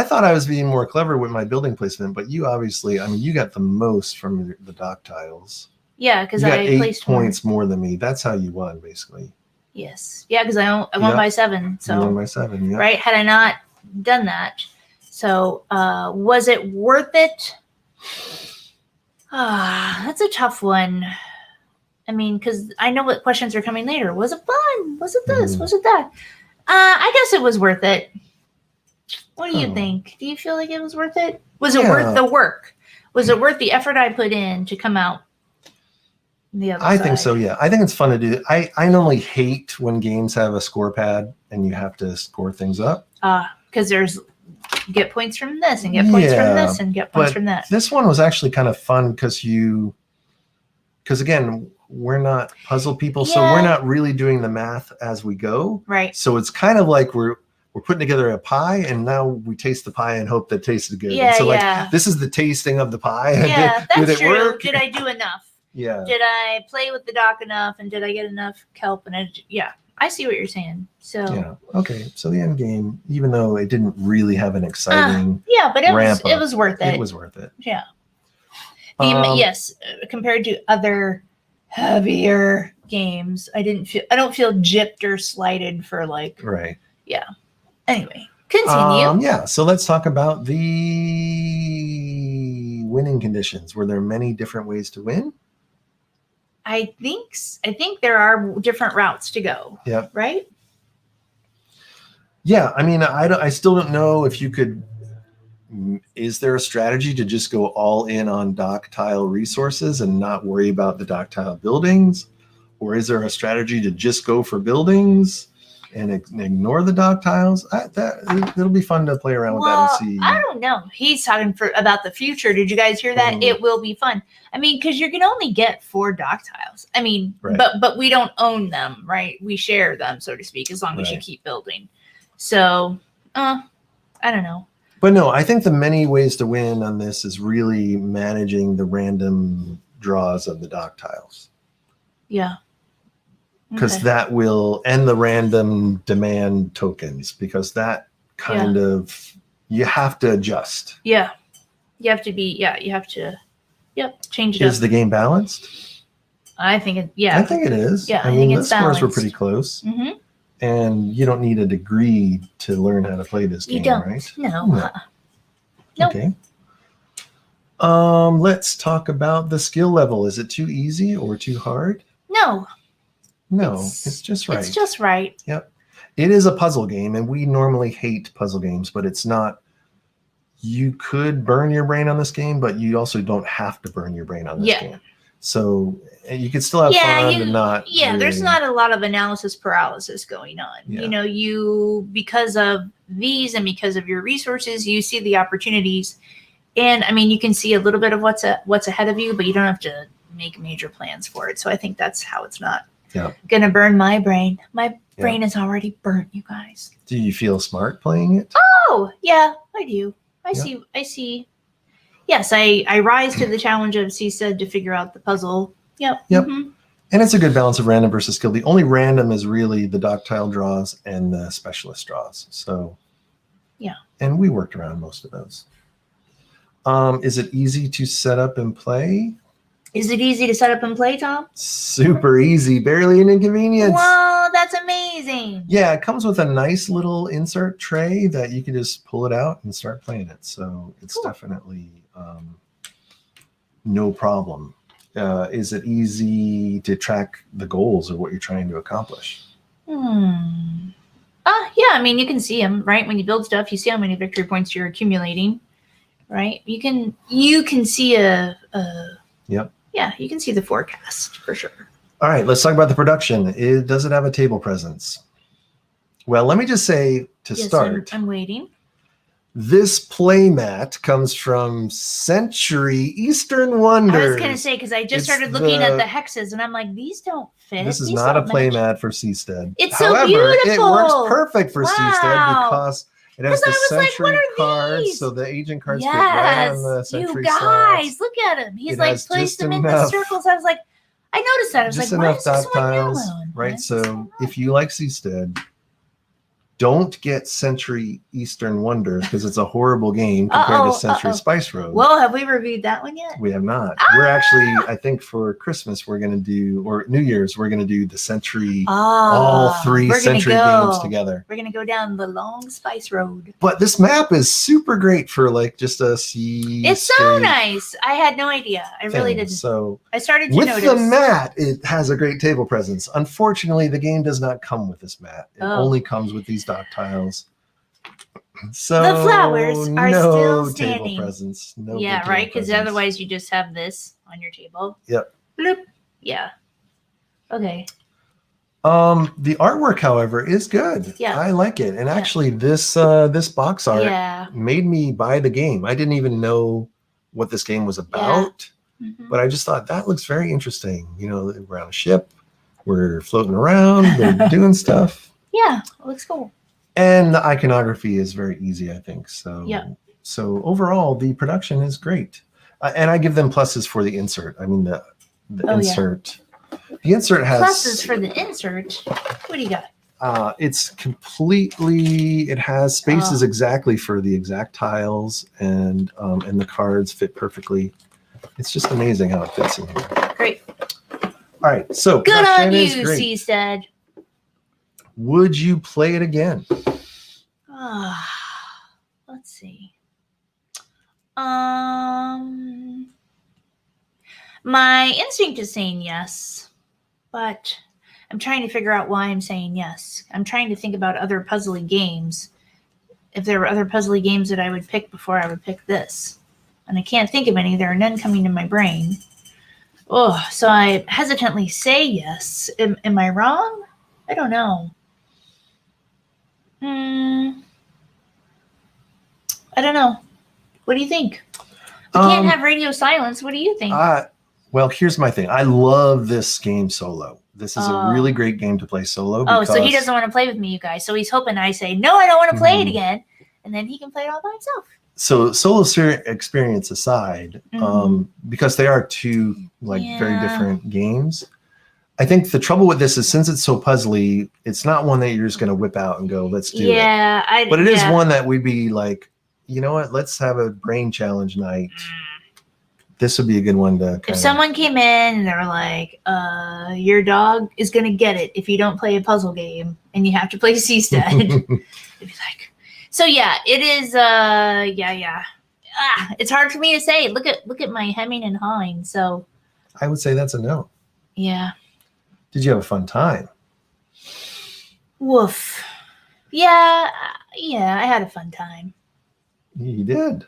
thought I was being more clever with my building placement, but you obviously, you got the most from the dock tiles. Yeah, because I got 8 points more than me. That's how you won, basically. Yes. Yeah, because I won by 7. So. You won by 7, yeah. Right? Had I not done that. So, was it worth it? That's a tough one. I mean, because I know what questions are coming later. Was it fun? Was it this? Was it that? I guess it was worth it. What do you think? Do you feel like it was worth it? Was it worth the work? Was it worth the effort I put in to come out the other side? I think so, yeah. I think it's fun to do. I normally hate when games have a score pad and you have to score things up. Because you get points from this and get points from this and get points from that. This one was actually kind of fun because again, we're not puzzle people, so Yeah. we're not really doing the math as we go. Right. So it's kind of like we're putting together a pie, and now we taste the pie and hope that it tasted good. Yeah, and so yeah. like this is the tasting of the pie. Yeah, did that's it true. work? Did I do enough? Yeah. Did I play with the dock enough, and did I get enough kelp? And I see what you're saying. So Yeah. Okay. So the end game, even though it didn't really have an exciting yeah, but it ramp was worth it. It was worth it. Yeah. Yes. Compared to other heavier games, I don't feel gypped or slighted for like. Right. Yeah. Anyway, continue. Yeah. So let's talk about the winning conditions. Were there many different ways to win? I think there are different routes to go. Yep. Right. Yeah. I mean, I still don't know if you could. Is there a strategy to just go all in on dock tile resources and not worry about the dock tile buildings? Or is there a strategy to just go for buildings and ignore the dock tiles? It'll be fun to play around with that and see. I don't know. He's talking about the future. Did you guys hear that? It will be fun. I mean, because you can only get 4 dock tiles. I mean, right. but we don't own them, right? We share them, so to speak, as long as you keep building. So, I don't know. But no, I think the many ways to win on this is really managing the random draws of the dock tiles. Yeah. Because that will, and the random demand tokens, because that kind of, you have to adjust. Yeah. You have to change it up. Is the game balanced? I think it is. Yeah, I mean, the it's scores were balanced. pretty close. Mm-hmm. And you don't need a degree to learn how to play this game, right? No. Nope. Okay. Let's talk about the skill level. Is it too easy or too hard? No. No, it's just right. It's just right. Yep. It is a puzzle game, and we normally hate puzzle games, but it's not. You could burn your brain on this game, but you also don't have to burn your brain on this game. So you could still have fun and not. Yeah, really... there's not a lot of analysis paralysis going on. Yeah. You know, because of these and because of your resources, you see the opportunities. And I mean, you can see a little bit of what's ahead of you, but you don't have to make major plans for it. So I think that's how it's not going to burn my brain. My brain is already burnt, you guys. Do you feel smart playing it? Oh, yeah, I do. I see. Yes, I rise to the challenge of Seastead to figure out the puzzle. Yep. Mm-hmm. And it's a good balance of random versus skill. The only random is really the dock tile draws and the specialist draws. So, and we worked around most of those. Is it easy to set up and play? Is it easy to set up and play, Tom? Super easy, barely an inconvenience. Wow, that's amazing. Yeah, it comes with a nice little insert tray that you can just pull it out and start playing it. So it's definitely no problem. Is it easy to track the goals or what you're trying to accomplish? Yeah, I mean, you can see them, right? When you build stuff, you see how many victory points you're accumulating, right? You can see Yeah, you can see the forecast for sure. All right, let's talk about the production. Does it have a table presence? Well, let me just say to start. I'm waiting. This playmat comes from Century Eastern Wonders. I was going to say, because I just started looking at the hexes, and I'm like, these don't fit. This is not a playmat for Seastead. It's However, so beautiful. It works perfect for Seastead because it has the Century cards. These? So the agent cards fit right on the Century slots. You guys, look at him. He's It like has placed just them in the enough- circles. I was like, I noticed that. I was Just like, why enough is this dot one tiles, yellow? right? So if you like Seastead, don't get Century Eastern Wonders because it's a horrible game compared to Century Spice Road. Well, have we reviewed that one yet? We have not. We're actually, I think for Christmas, we're going to do, or New Year's, we're going to do the Century, all 3 Century games together. We're going to go down the long Spice Road. But this map is super great for like just a sea. It's so nice. I had no idea. I really didn't. So I started to with notice. the mat, it has a great table presence. Unfortunately, the game does not come with this mat. It only comes with these dock tiles. So the flowers are still standing. Table presence. No yeah, right. Because otherwise, you just have this on your table. Yep. Bloop. Yeah. Okay. The artwork, however, is good. Yeah. I like it. And actually, this box art made me buy the game. I didn't even know what this game was about. Mhm. But I just thought that looks very interesting. You know, we're on a ship, we're floating around, they're doing stuff. Yeah, it looks cool. And the iconography is very easy, I think. So, Yeah. so overall, the production is great. And I give them pluses for the insert. I mean, the Oh, yeah. insert. The insert has Pluses for the insert. What do you got? it's completely. It has spaces Oh. exactly for the exact tiles, and the cards fit perfectly. It's just amazing how it fits in here. Great. All right, so Good on production you, is great. Seastead. Would you play it again? Let's see. My instinct is saying yes, but I'm trying to figure out why I'm saying yes. I'm trying to think about other puzzly games. If there were other puzzly games that I would pick before I would pick this. And I can't think of any. There are none coming to my brain. Oh, so I hesitantly say yes. Am I wrong? I don't know. I don't know. What do you think? We can't have radio silence. What do you think? Well, here's my thing. I love this game solo. This is a really great game to play solo. Oh, so he doesn't want to play with me, you guys. So he's hoping I say, no, I don't want to play it again. And then he can play it all by himself. So solo experience aside, because they are two very different games, I think the trouble with this is since it's so puzzly, it's not one that you're just going to whip out and go, let's do it. But it is one that we'd be like, you know what, let's have a brain challenge night. This would be a good one to if someone came in and they're like, your dog is going to get it if you don't play a puzzle game and you have to play Seastead. It'd be like, so yeah, it is, it's hard for me to say. Look at my hemming and hawing. So I would say that's a no. Yeah. Did you have a fun time? Woof. Yeah, I had a fun time. You did.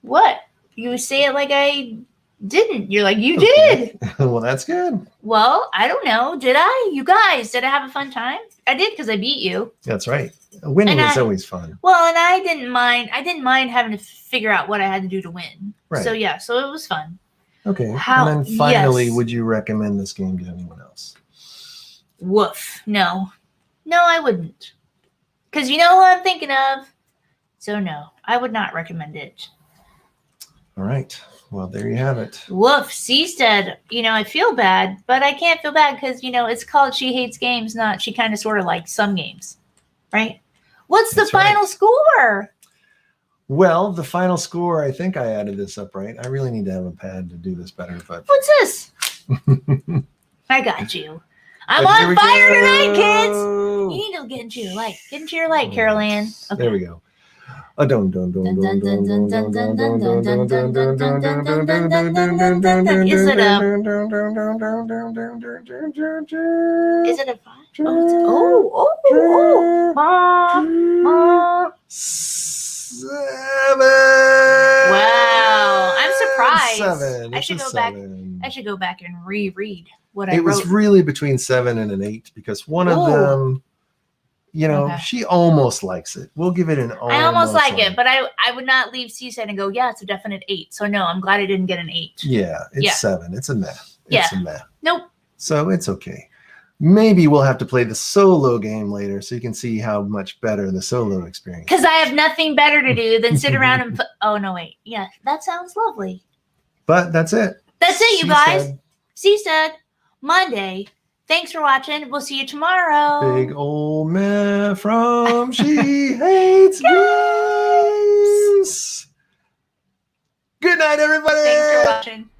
What? You say it like I didn't. You're like, you did. Well, that's good. Well, I don't know. Did I? You guys, did I have a fun time? I did because I beat you. That's right. Winning is always fun. Well, and I didn't mind having to figure out what I had to do to win. Right. So yeah, so it was fun. Okay. And then finally, would you recommend this game to anyone else? Woof. No, I wouldn't. Because you know who I'm thinking of. So no, I would not recommend it. All right. Well, there you have it. Woof. Seastead. I feel bad, but I can't feel bad because, it's called She Hates Games, not She Kind of Sort of Likes Some Games. Right? What's the final score? Well, the final score, I think I added this up right. I really need to have a pad to do this better. But what's this? I got you. I'm on fire tonight, kids. You need to get into your light. Get into your light, Carol Ann. Okay. There we go. Is it a 5? Seven. Wow, I'm surprised. 7. I should go back and reread what I wrote. It was really between 7 and an 8 because one of them, she almost likes it. We'll give it an almost. I almost like it, but I would not leave Seastead and go, yeah, it's a definite 8. So no, I'm glad I didn't get an 8. Yeah, it's 7. It's a meh. It's a meh. Nope. So it's okay. Maybe we'll have to play the solo game later so you can see how much better the solo experience is. Because I have nothing better to do than sit around and oh, no, wait. Yeah, that sounds lovely. But that's it. That's it, you guys. Seastead, Monday. Thanks for watching. We'll see you tomorrow. Big old meh from She Hates Games. Good night, everybody. Thanks for watching.